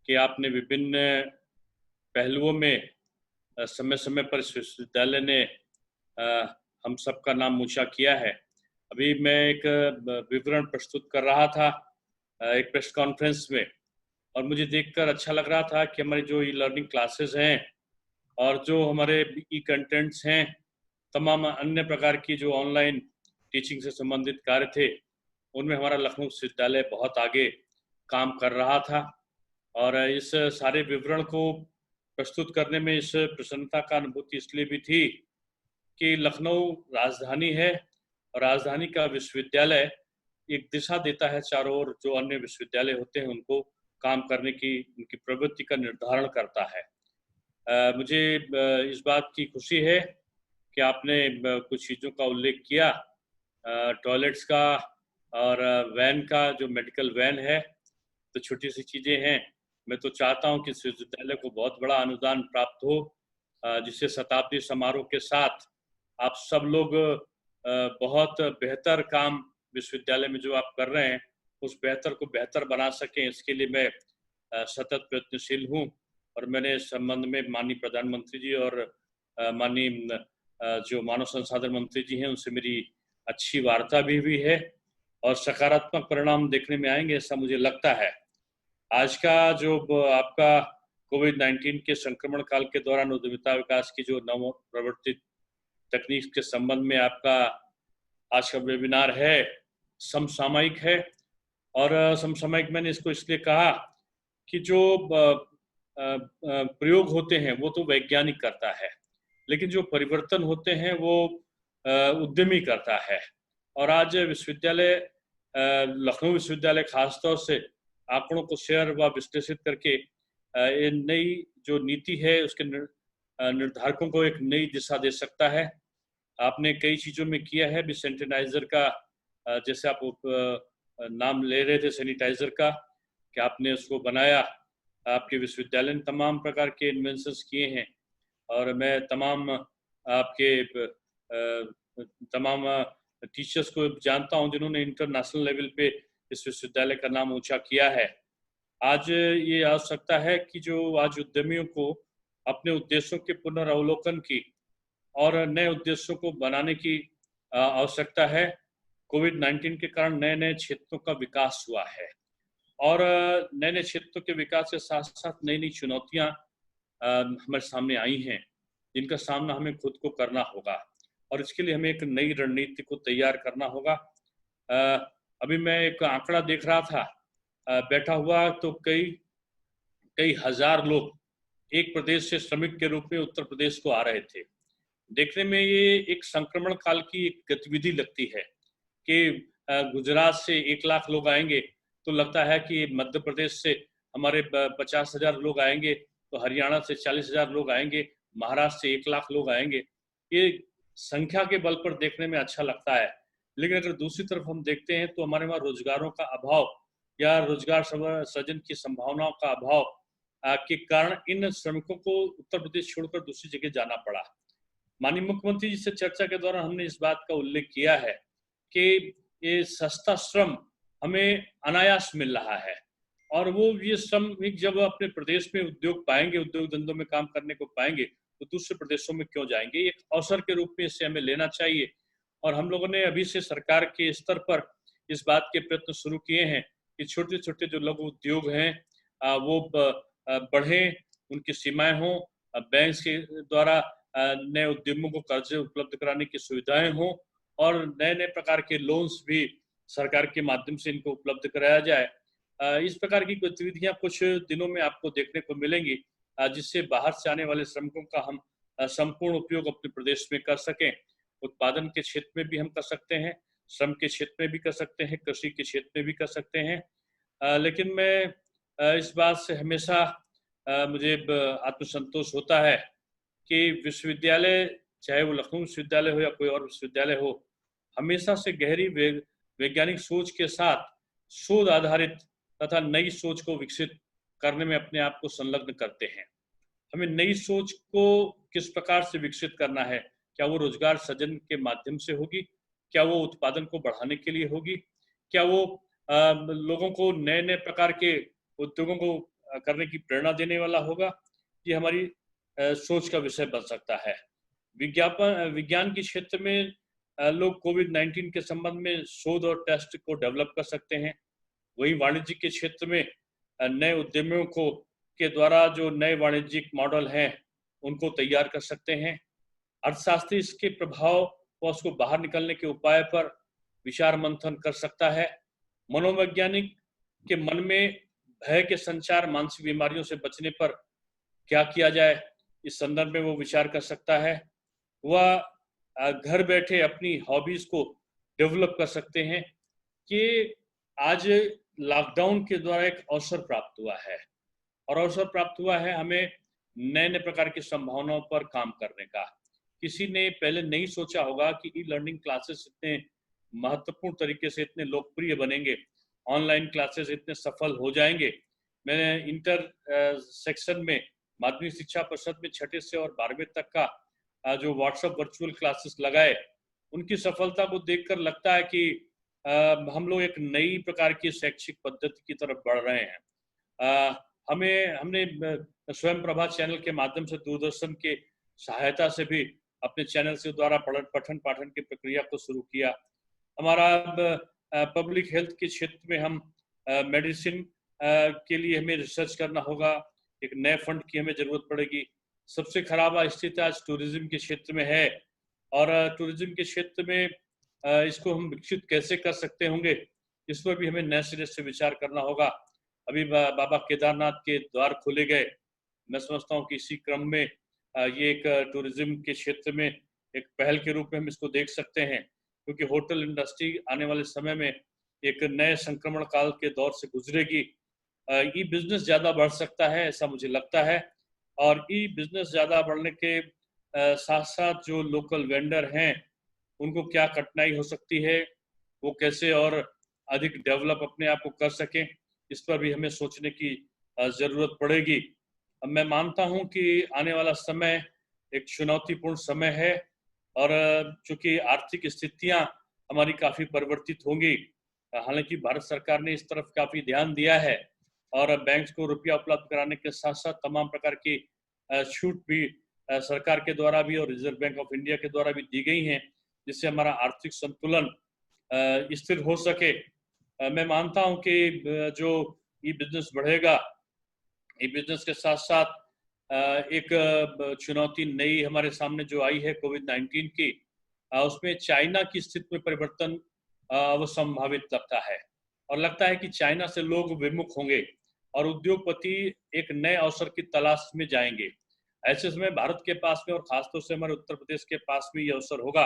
कि आपने विभिन्न पहलुओं में समय समय पर इस विश्वविद्यालय ने हम सबका नाम ऊंचा किया है। अभी मैं एक विवरण प्रस्तुत कर रहा था एक प्रेस कॉन्फ्रेंस में और मुझे देखकर अच्छा लग रहा था कि हमारी जो ई लर्निंग क्लासेस हैं और जो हमारे ई कंटेंट्स हैं, तमाम अन्य प्रकार की जो ऑनलाइन टीचिंग से संबंधित कार्य थे, उनमें हमारा लखनऊ विश्वविद्यालय बहुत आगे काम कर रहा था। और इस सारे विवरण को प्रस्तुत करने में इस प्रसन्नता का अनुभूति इसलिए भी थी कि लखनऊ राजधानी है और राजधानी का विश्वविद्यालय एक दिशा देता है चारों ओर, जो अन्य विश्वविद्यालय होते हैं उनको काम करने की, उनकी प्रवृत्ति का निर्धारण करता है। मुझे इस बात की खुशी है कि आपने कुछ चीज़ों का उल्लेख किया, टॉयलेट्स का और वैन का, जो मेडिकल वैन है, तो छोटी सी चीज़ें हैं। मैं तो चाहता हूं कि इस विश्वविद्यालय को बहुत बड़ा अनुदान प्राप्त हो, जिससे शताब्दी समारोह के साथ आप सब लोग बहुत बेहतर काम विश्वविद्यालय में जो आप कर रहे हैं उस बेहतर को बेहतर बना सकें, इसके लिए मैं सतत प्रयत्नशील हूं। और मैंने इस संबंध में माननीय प्रधानमंत्री जी और माननीय जो मानव संसाधन मंत्री जी हैं उनसे मेरी अच्छी वार्ता भी हुई है और सकारात्मक परिणाम देखने में आएंगे, ऐसा मुझे लगता है। आज का जो आपका कोविड-19 के संक्रमण काल के दौरान उद्यमिता विकास की जो नव प्रवर्तित तकनीक के संबंध में आपका आज का वेबिनार है, समसामयिक है। और समसामयिक मैंने इसको इसलिए कहा कि जो प्रयोग होते हैं वो तो वैज्ञानिक करता है, लेकिन जो परिवर्तन होते हैं वो उद्यमी करता है। और आज विश्वविद्यालय, लखनऊ विश्वविद्यालय खासतौर से आंकड़ों को शेयर व विश्लेषित करके ये नई जो नीति है उसके निर्धारकों को एक नई दिशा दे सकता है। आपने कई चीज़ों में किया है, भी सैनिटाइजर का, जैसे आप नाम ले रहे थे सैनिटाइजर का, कि आपने उसको बनाया, आपके विश्वविद्यालय ने तमाम प्रकार के इन्वेंशंस किए हैं। और मैं तमाम आपके तमाम टीचर्स को जानता हूं जिन्होंने इंटरनेशनल लेवल पे इस विश्वविद्यालय का नाम ऊंचा किया है। आज ये आवश्यकता है कि जो आज उद्यमियों को अपने उद्देश्यों के पुनर्अवलोकन की और नए उद्देश्यों को बनाने की आवश्यकता है। कोविड-19 के कारण नए नए क्षेत्रों का विकास हुआ है और नए नए क्षेत्रों के विकास के साथ साथ नई नई चुनौतियां हमारे सामने आई हैं, जिनका सामना हमें खुद को करना होगा और इसके लिए हमें एक नई रणनीति को तैयार करना होगा। अभी मैं एक आंकड़ा देख रहा था, बैठा हुआ, तो कई हजार लोग एक प्रदेश से श्रमिक के रूप में उत्तर प्रदेश को आ रहे थे। देखने में ये एक संक्रमण काल की एक गतिविधि लगती है कि गुजरात से 1 लाख लोग आएंगे तो लगता है कि मध्य प्रदेश से हमारे 50,000 लोग आएंगे, तो हरियाणा से 40,000 लोग आएंगे, महाराष्ट्र से 1 लाख लोग आएंगे। ये संख्या के बल पर देखने में अच्छा लगता है, लेकिन अगर दूसरी तरफ हम देखते हैं तो हमारे वहाँ रोजगारों का अभाव या रोजगार सृजन की संभावनाओं का अभाव के कारण इन श्रमिकों को उत्तर प्रदेश छोड़कर दूसरी जगह जाना पड़ा। माननीय मुख्यमंत्री जी से चर्चा के दौरान हमने इस बात का उल्लेख किया है कि ये सस्ता श्रम हमें अनायास मिल रहा है और वो ये श्रमिक जब अपने प्रदेश में उद्योग पाएंगे, उद्योग धंधों में काम करने को पाएंगे, तो दूसरे प्रदेशों में क्यों जाएंगे। एक अवसर के रूप में इसे हमें लेना चाहिए और हम लोगों ने अभी से सरकार के स्तर पर इस बात के प्रयत्न शुरू किए हैं कि छोटे छोटे जो लघु उद्योग हैं वो बढ़े, उनकी सीमाएं हों, बैंक के द्वारा नए उद्यमों को कर्जे उपलब्ध कराने की सुविधाएं हों और नए नए प्रकार के लोन्स भी सरकार के माध्यम से इनको उपलब्ध कराया जाए। इस प्रकार की गतिविधियां कुछ दिनों में आपको देखने को मिलेंगी, जिससे बाहर से आने वाले श्रमिकों का हम संपूर्ण उपयोग अपने प्रदेश में कर सकें। उत्पादन के क्षेत्र में भी हम कर सकते हैं, श्रम के क्षेत्र में भी कर सकते हैं, कृषि के क्षेत्र में भी कर सकते हैं। लेकिन मैं इस बात से हमेशा मुझे आत्मसंतोष होता है कि विश्वविद्यालय, चाहे वो लखनऊ विश्वविद्यालय हो या कोई और विश्वविद्यालय हो, हमेशा से गहरी वैज्ञानिक सोच के साथ शोध आधारित तथा नई सोच को विकसित करने में अपने आप को संलग्न करते हैं। हमें नई सोच को किस प्रकार से विकसित करना है, क्या वो रोजगार सृजन के माध्यम से होगी, क्या वो उत्पादन को बढ़ाने के लिए होगी, क्या वो लोगों को नए नए प्रकार के उद्योगों को करने की प्रेरणा देने वाला होगा, ये हमारी सोच का विषय बन सकता है। विज्ञान के क्षेत्र में लोग कोविड-19 के संबंध में शोध और टेस्ट को डेवलप कर सकते हैं। वही वाणिज्य के क्षेत्र में नए उद्यमियों को के द्वारा जो नए वाणिज्यिक मॉडल हैं उनको तैयार कर सकते हैं। अर्थशास्त्री इसके प्रभाव व उसको बाहर निकलने के उपाय पर विचार मंथन कर सकता है। मनोवैज्ञानिक के मन में भय के संचार, मानसिक बीमारियों से बचने पर क्या किया जाए, इस संदर्भ में वो विचार कर सकता है। वह घर बैठे अपनी हॉबीज को डेवलप कर सकते हैं कि आज लॉकडाउन के द्वारा एक अवसर प्राप्त हुआ है और अवसर प्राप्त हुआ है हमें नए नए प्रकार की संभावनाओं पर काम करने का। किसी ने पहले नहीं सोचा होगा कि ई लर्निंग क्लासेस इतने महत्वपूर्ण तरीके से इतने लोकप्रिय बनेंगे, ऑनलाइन क्लासेस इतने सफल हो जाएंगे। मैंने इंटर सेक्शन में माध्यमिक शिक्षा परिषद में 6ठी से और 12वीं तक का जो व्हाट्सएप वर्चुअल क्लासेस लगाए, उनकी सफलता को देखकर लगता है कि हम लोग एक नई प्रकार की शैक्षिक पद्धति की तरफ बढ़ रहे हैं। हमने स्वयं प्रभा चैनल के माध्यम से दूरदर्शन के सहायता से भी अपने चैनल से द्वारा पठन पाठन की प्रक्रिया को शुरू किया। हमारा पब्लिक हेल्थ के क्षेत्र में हम मेडिसिन के लिए हमें रिसर्च करना होगा, एक नए फंड की हमें जरूरत पड़ेगी। सबसे खराब स्थिति आज टूरिज्म के क्षेत्र में है, और टूरिज्म के क्षेत्र में इसको हम विकसित कैसे कर सकते होंगे, इस पर भी हमें नए सिरे से विचार करना होगा। अभी बाबा केदारनाथ के द्वार खोले गए, मैं समझता हूँ कि इसी क्रम में ये एक टूरिज्म के क्षेत्र में एक पहल के रूप में हम इसको देख सकते हैं, क्योंकि होटल इंडस्ट्री आने वाले समय में एक नए संक्रमण काल के दौर से गुजरेगी। ई बिजनेस ज़्यादा बढ़ सकता है, ऐसा मुझे लगता है। और ई बिजनेस ज़्यादा बढ़ने के साथ साथ जो लोकल वेंडर हैं उनको क्या कठिनाई हो सकती है, वो कैसे और अधिक डेवलप अपने आप को कर सकें, इस पर भी हमें सोचने की ज़रूरत पड़ेगी। अब मैं मानता हूं कि आने वाला समय एक चुनौतीपूर्ण समय है, और चूंकि आर्थिक स्थितियां हमारी काफ़ी परिवर्तित होंगी। हालांकि भारत सरकार ने इस तरफ काफ़ी ध्यान दिया है, और बैंक को रुपया उपलब्ध कराने के साथ साथ तमाम प्रकार की छूट भी सरकार के द्वारा भी और रिजर्व बैंक ऑफ इंडिया के द्वारा भी दी गई हैं, जिससे हमारा आर्थिक संतुलन स्थिर हो सके। मैं मानता हूं कि जो ई बिजनेस बढ़ेगा, ई बिजनेस के साथ साथ एक चुनौती नई हमारे सामने जो आई है कोविड-19 की, उसमें चाइना की स्थिति में परिवर्तन अवसंभावित लगता है, और लगता है कि चाइना से लोग विमुख होंगे और उद्योगपति एक नए अवसर की तलाश में जाएंगे। ऐसे समय भारत के पास में और खासतौर से हमारे उत्तर प्रदेश के पास में ये अवसर होगा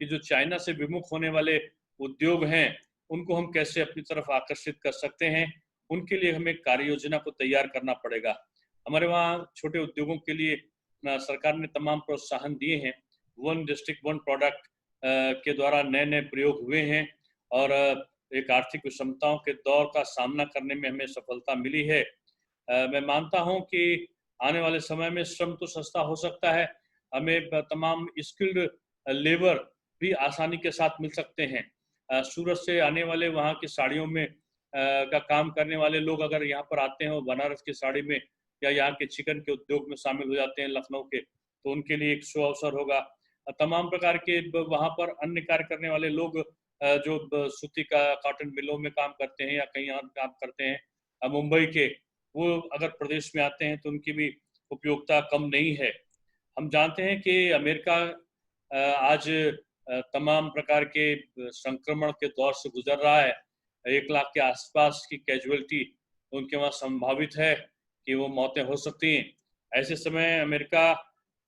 कि जो चाइना से विमुख होने वाले उद्योग हैं उनको हम कैसे अपनी तरफ आकर्षित कर सकते हैं, उनके लिए हमें कार्य योजना को तैयार करना पड़ेगा। हमारे वहाँ छोटे उद्योगों के लिए सरकार ने तमाम प्रोत्साहन दिए हैं। वन डिस्ट्रिक्ट वन प्रोडक्ट के द्वारा नए नए प्रयोग हुए हैं, और एक आर्थिक विषमताओं के दौर का सामना करने में हमें सफलता मिली है। मैं मानता हूं कि आने वाले समय में श्रम तो सस्ता हो सकता है, हमें तमाम स्किल्ड लेबर भी आसानी के साथ मिल सकते हैं। सूरत से आने वाले वहाँ की साड़ियों में का काम करने वाले लोग अगर यहाँ पर आते हैं, बनारस की साड़ी में या यहाँ के चिकन के उद्योग में शामिल हो जाते हैं लखनऊ के, तो उनके लिए एक शो अवसर होगा। तमाम प्रकार के वहाँ पर अन्य कार्य करने वाले लोग जो सूती का कॉटन मिलों में काम करते हैं या कहीं और काम करते हैं मुंबई के, वो अगर प्रदेश में आते हैं तो उनकी भी उपयोगिता कम नहीं है। हम जानते हैं कि अमेरिका आज तमाम प्रकार के संक्रमण के दौर से गुजर रहा है। 1 लाख के आसपास की कैजुअलिटी उनके वहाँ संभावित है कि वो मौतें हो सकती हैं। ऐसे समय अमेरिका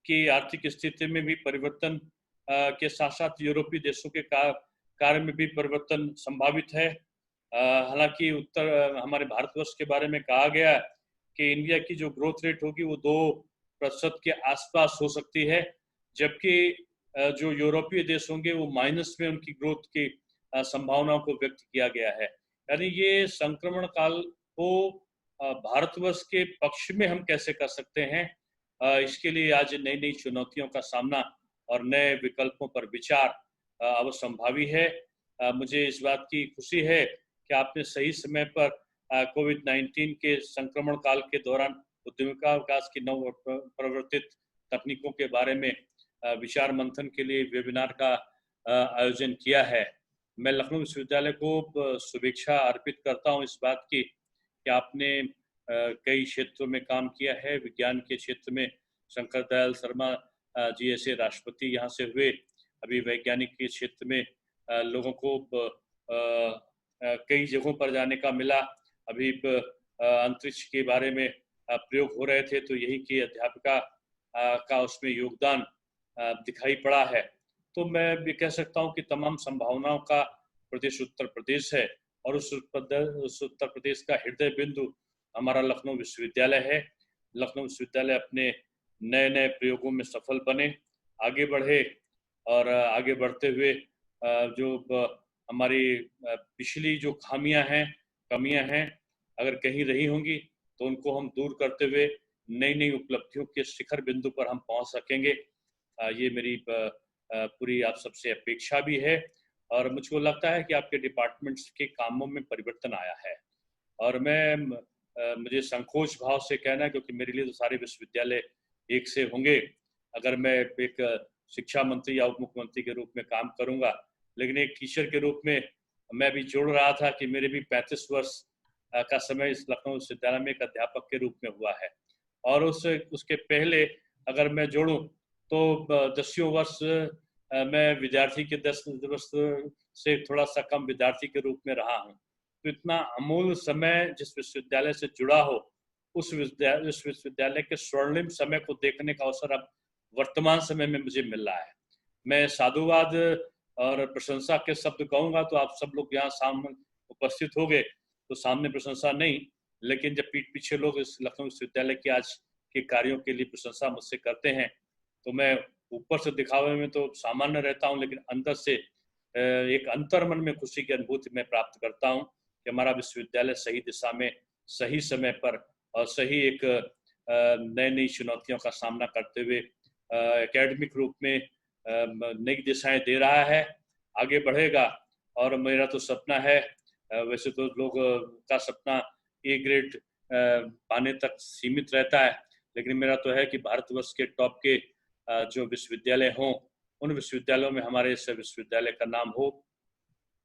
की आर्थिक स्थिति में भी परिवर्तन के साथ साथ यूरोपीय देशों के कार्य में भी परिवर्तन संभावित है। हालांकि हमारे भारतवर्ष के बारे में कहा गया है कि इंडिया की जो ग्रोथ रेट होगी वो 2% के आसपास हो सकती है, जबकि जो यूरोपीय देश होंगे वो माइनस में उनकी ग्रोथ की संभावनाओं को व्यक्त किया गया है। यानी ये संक्रमण काल को भारतवर्ष के पक्ष में हम कैसे कर सकते हैं, इसके लिए आज नई नई चुनौतियों का सामना और नए विकल्पों पर विचार अवसंभावी है। मुझे इस बात की खुशी है कि आपने सही समय पर कोविड-19 के संक्रमण काल के दौरान उद्यमिता विकास की नव प्रवर्तित तकनीकों के बारे में विचार मंथन के लिए वेबिनार का आयोजन किया है। मैं लखनऊ विश्वविद्यालय को शुभेच्छा अर्पित करता हूं इस बात की कि आपने कई क्षेत्रों में काम किया है। विज्ञान के क्षेत्र में शंकर दयाल शर्मा जी ऐसे राष्ट्रपति यहाँ से हुए। अभी वैज्ञानिक के क्षेत्र में लोगों को कई जगहों पर जाने का मिला। अभी अंतरिक्ष के बारे में प्रयोग हो रहे थे, तो यही की अध्यापिका का उसमें योगदान दिखाई पड़ा है। तो मैं भी कह सकता हूँ कि तमाम संभावनाओं का प्रदेश उत्तर प्रदेश है, और उस उत्तर प्रदेश का हृदय बिंदु हमारा लखनऊ विश्वविद्यालय है। लखनऊ विश्वविद्यालय अपने नए नए प्रयोगों में सफल बने, आगे बढ़े, और आगे बढ़ते हुए जो हमारी पिछली जो खामियां हैं, कमियां हैं, अगर कहीं रही होंगी तो उनको हम दूर करते हुए नई नई उपलब्धियों के शिखर बिंदु पर हम पहुंच सकेंगे। ये मेरी पूरी आप सबसे अपेक्षा भी है, और मुझको लगता है कि आपके डिपार्टमेंट्स के कामों में परिवर्तन आया है। और मुझे संकोच भाव से कहना है, क्योंकि मेरे लिए तो सारे विश्वविद्यालय एक से होंगे अगर मैं एक शिक्षा मंत्री या उप मुख्यमंत्री के रूप में काम करूंगा, लेकिन एक टीचर के रूप में मैं भी जोड़ रहा था कि मेरे भी 35 वर्ष का समय इस लखनऊ विश्वविद्यालय में एक अध्यापक के रूप में हुआ है। और उसके पहले अगर मैं जोड़ूं तो 10 वर्ष मैं विद्यार्थी के 10 वर्ष से थोड़ा सा कम विद्यार्थी के रूप में रहा हूं। तो इतना अमूल्य समय जिस विश्वविद्यालय से जुड़ा हो, उस विश्वविद्यालय के स्वर्णिम समय को देखने का अवसर अब वर्तमान समय में मुझे मिल रहा है। मैं साधुवाद और प्रशंसा के शब्द कहूंगा तो आप सब लोग यहाँ सामने उपस्थित हो गए, तो सामने प्रशंसा नहीं, लेकिन जब पीठ पीछे लोग इस लखनऊ विश्वविद्यालय के आज के कार्यों के लिए प्रशंसा मुझसे करते हैं, तो मैं ऊपर से दिखावे में तो सामान्य रहता हूं, लेकिन अंदर से एक अंतर्मन में खुशी की अनुभूति मैं प्राप्त करता हूं कि हमारा विश्वविद्यालय सही दिशा में, सही समय पर और सही एक नई नई चुनौतियों का सामना करते हुए एकेडमिक रूप में नई दिशाएं दे रहा है, आगे बढ़ेगा। और मेरा तो सपना है, वैसे तो लोग का सपना ए ग्रेड पाने तक सीमित रहता है, लेकिन मेरा तो है कि भारतवर्ष के टॉप के जो विश्वविद्यालय हों, उन विश्वविद्यालयों में हमारे इस विश्वविद्यालय का नाम हो।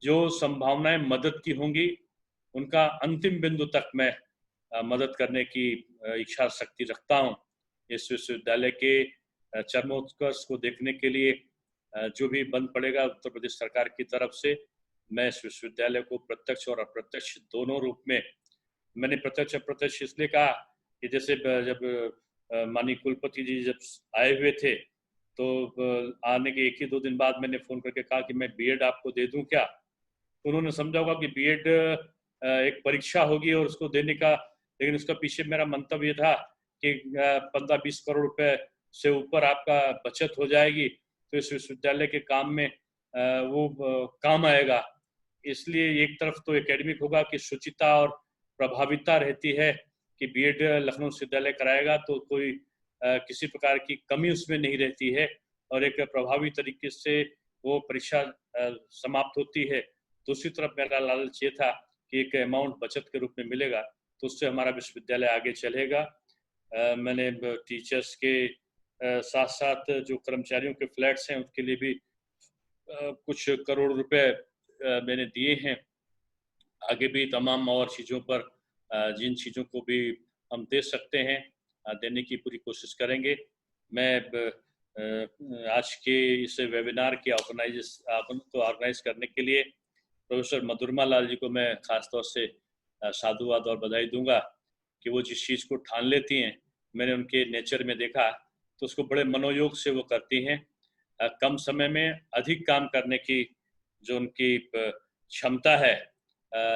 जो संभावनाएं मदद की होंगी उनका अंतिम बिंदु तक मैं मदद करने की इच्छा शक्ति रखता हूं। इस विश्वविद्यालय के चरमोत्कर्ष को देखने के लिए जो भी बंद पड़ेगा उत्तर प्रदेश सरकार की तरफ से, मैं इस विश्वविद्यालय को प्रत्यक्ष और अप्रत्यक्ष दोनों रूप में, मैंने प्रत्यक्ष अप्रत्यक्ष इसलिए कहा कि जैसे जब माननीय कुलपति जी जब आए हुए थे तो आने के 1 ही 2 दिन बाद मैंने फोन करके कहा कि मैं बीएड आपको दे दूं क्या। तो उन्होंने समझा होगा कि बीएड एक परीक्षा होगी और उसको देने का, लेकिन उसका पीछे मेरा मंतव्य था कि 15-20 करोड़ रुपए से ऊपर आपका बचत हो जाएगी तो इस विश्वविद्यालय के काम में वो काम आएगा। इसलिए एक तरफ तो एकेडमिक होगा कि शुचिता और प्रभाविता रहती है कि बीएड लखनऊ विश्वविद्यालय कराएगा तो कोई किसी प्रकार की कमी उसमें नहीं रहती है और एक प्रभावी तरीके से वो परीक्षा समाप्त होती है। दूसरी तरफ मेरा लालच ये था कि एक अमाउंट बचत के रूप में मिलेगा तो उससे हमारा विश्वविद्यालय आगे चलेगा। मैंने टीचर्स के साथ साथ जो कर्मचारियों के फ्लैट्स हैं उनके लिए भी कुछ करोड़ रुपए मैंने दिए हैं। आगे भी तमाम और चीज़ों पर जिन चीज़ों को भी हम दे सकते हैं देने की पूरी कोशिश करेंगे। मैं आज के इस वेबिनार की ऑर्गेनाइज करने के लिए प्रोफेसर मधुरमा लाल जी को मैं खासतौर से साधुवाद और बधाई दूंगा कि वो जिस चीज़ को ठान लेती हैं, मैंने उनके नेचर में देखा तो उसको बड़े मनोयोग से वो करती हैं। कम समय में अधिक काम करने की जो उनकी क्षमता है,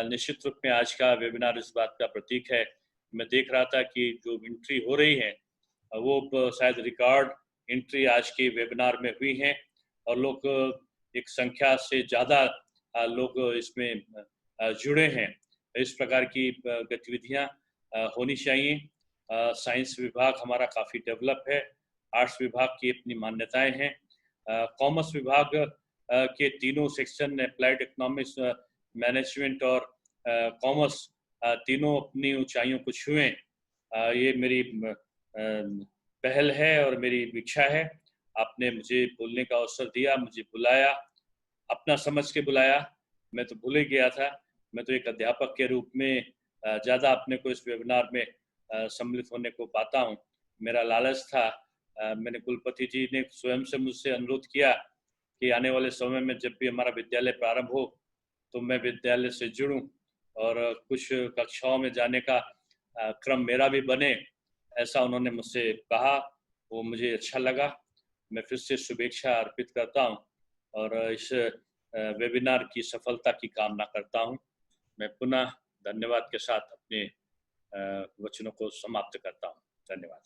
निश्चित रूप में आज का वेबिनार इस बात का प्रतीक है। मैं देख रहा था कि जो एंट्री हो रही है वो शायद रिकॉर्ड एंट्री आज के वेबिनार में हुई हैं और लोग एक संख्या से ज़्यादा लोग इसमें जुड़े हैं। इस प्रकार की गतिविधियां होनी चाहिए। साइंस विभाग हमारा काफ़ी डेवलप है, आर्ट्स विभाग की अपनी मान्यताएं हैं, कॉमर्स विभाग के तीनों सेक्शन अप्लाइड इकोनॉमिक्स, मैनेजमेंट और कॉमर्स तीनों अपनी ऊंचाइयों को छुएं। ये मेरी पहल है और मेरी इच्छा है। आपने मुझे बोलने का अवसर दिया, मुझे बुलाया, अपना समझ के बुलाया। मैं तो भूल ही गया था, मैं तो एक अध्यापक के रूप में ज़्यादा अपने को इस वेबिनार में सम्मिलित होने को पाता हूँ। मेरा लालच था, मैंने कुलपति जी ने स्वयं से मुझसे अनुरोध किया कि आने वाले समय में जब भी हमारा विद्यालय प्रारंभ हो तो मैं विद्यालय से जुड़ूं और कुछ कक्षाओं में जाने का क्रम मेरा भी बने, ऐसा उन्होंने मुझसे कहा। वो मुझे अच्छा लगा। मैं फिर से शुभेच्छा अर्पित करता हूं और इस वेबिनार की सफलता की कामना करता हूं। मैं पुनः धन्यवाद के साथ अपने वचनों को समाप्त करता हूं। धन्यवाद।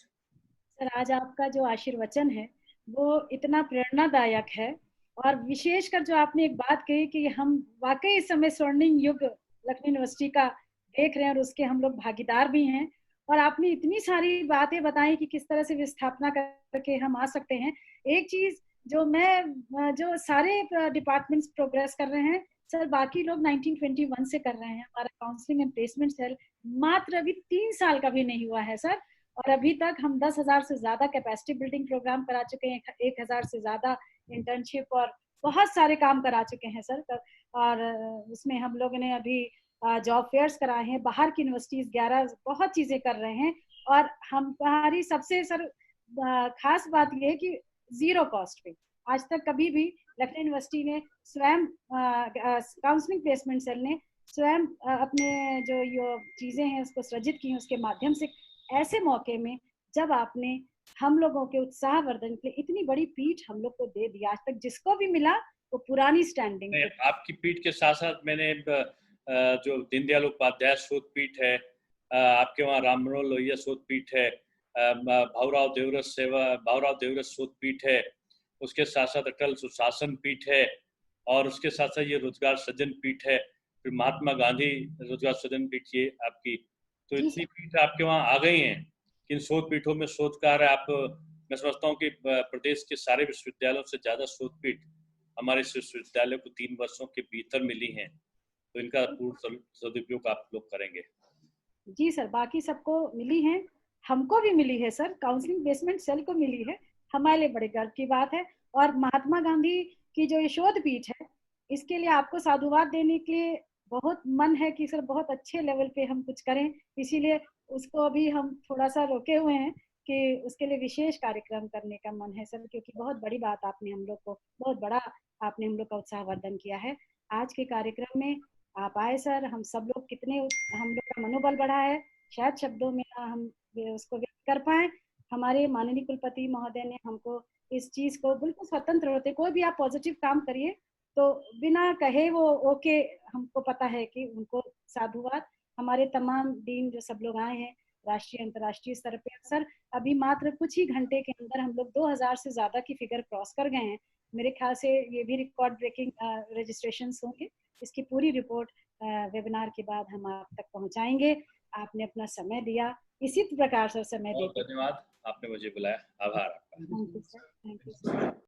सर, आज आपका जो आशीर्वचन है वो इतना प्रेरणादायक है और विशेषकर जो आपने एक बात कही कि हम वाकई इस समय स्वर्णिम युग लखनऊ यूनिवर्सिटी का देख रहे हैं और उसके हम लोग भागीदार भी हैं। और आपने इतनी सारी बातें बताई कि किस तरह से विस्थापना करके हम आ सकते हैं। एक चीज जो सारे डिपार्टमेंट्स प्रोग्रेस कर रहे हैं सर, बाकी लोग 1921 से कर रहे हैं। हमारा काउंसलिंग एंड प्लेसमेंट सेल मात्र अभी 3 साल का भी नहीं हुआ है सर, और अभी तक हम 10,000 से ज्यादा कैपेसिटी बिल्डिंग प्रोग्राम करा चुके हैं, 1,000 से ज्यादा इंटर्नशिप और बहुत सारे काम करा चुके हैं सर। और उसमें हम लोगों ने अभी जॉब फेयर्स कराए हैं, बाहर की यूनिवर्सिटीज 11 बहुत चीजें कर रहे हैं। और हमारी सबसे सर खास बात ये है कि 0 कॉस्ट पे आज तक कभी भी लखनऊ यूनिवर्सिटी ने स्वयं काउंसलिंग प्लेसमेंट सेल ने स्वयं अपने जो ये चीजें हैं उसको सृजित की, उसके माध्यम से ऐसे मौके में जब आपने हम लोगों के उत्साहवर्धन के लिए इतनी बड़ी पीठ हम लोग को दे दी, आज तक जिसको भी मिला वो पुरानी स्टैंडिंग। आपकी पीठ के साथ साथ मैंने जो दीनदयाल उपाध्याय शोध पीठ है, आपके वहाँ राम मनोहर लोहिया शोध पीठ है, भाऊराव देवरस शोध पीठ है, उसके साथ साथ अटल सुशासन पीठ है, और उसके साथ साथ ये रोजगार सृजन पीठ है, फिर महात्मा गांधी रोजगार सृजन पीठ ये आपकी। तो इतनी पीठ आपके वहाँ आ गई हैं। इन शोध पीठों में शोधकार आप, मैं समझता हूँ कि प्रदेश के सारे विश्वविद्यालयों से ज्यादा शोध पीठ हमारे विश्वविद्यालय को 3 वर्षों के भीतर मिली हैं। तो इनका पूर्ण सदुपयोग आप लोग करेंगे। जी सर, बाकी सबको मिली है, हमको भी मिली है सर, काउंसलिंग प्लेसमेंट सेल को मिली है, हमारे लिए बड़े गर्व की बात है। और महात्मा गांधी की जो ये शोध पीठ है, इसके लिए आपको साधुवाद देने के लिए बहुत मन है कि सर बहुत अच्छे लेवल पे हम कुछ करें, इसीलिए उसको अभी हम थोड़ा सा रोके हुए हैं कि उसके लिए विशेष कार्यक्रम करने का मन है सर, क्योंकि बहुत बड़ी बात आपने हम लोग को, बहुत बड़ा आपने हम लोग का उत्साहवर्धन किया है। आज के कार्यक्रम में आप आए सर, हम सब लोग कितने, हम लोग का मनोबल बढ़ा है, शायद शब्दों में हम उसको व्यक्त कर पाए। हमारे माननीय कुलपति महोदय ने हमको इस चीज को बिल्कुल स्वतंत्र होते, कोई भी आप पॉजिटिव काम करिए तो बिना कहे वो ओके, हमको पता है कि उनको साधुवाद। हमारे तमाम डीन जो सब लोग आए हैं राष्ट्रीय अंतर्राष्ट्रीय स्तर पे, सर अभी मात्र कुछ ही घंटे के अंदर हम लोग 2000 से ज्यादा की फिगर क्रॉस कर गए हैं। मेरे ख्याल से ये भी रिकॉर्ड ब्रेकिंग रजिस्ट्रेशन होंगे। इसकी पूरी रिपोर्ट वेबिनार के बाद हम आप तक पहुंचाएंगे। आपने अपना समय दिया, इसी प्रकार से समय देते। धन्यवाद, आपने मुझे बुलाया, आभार आपका। Thank you sir, thank you sir.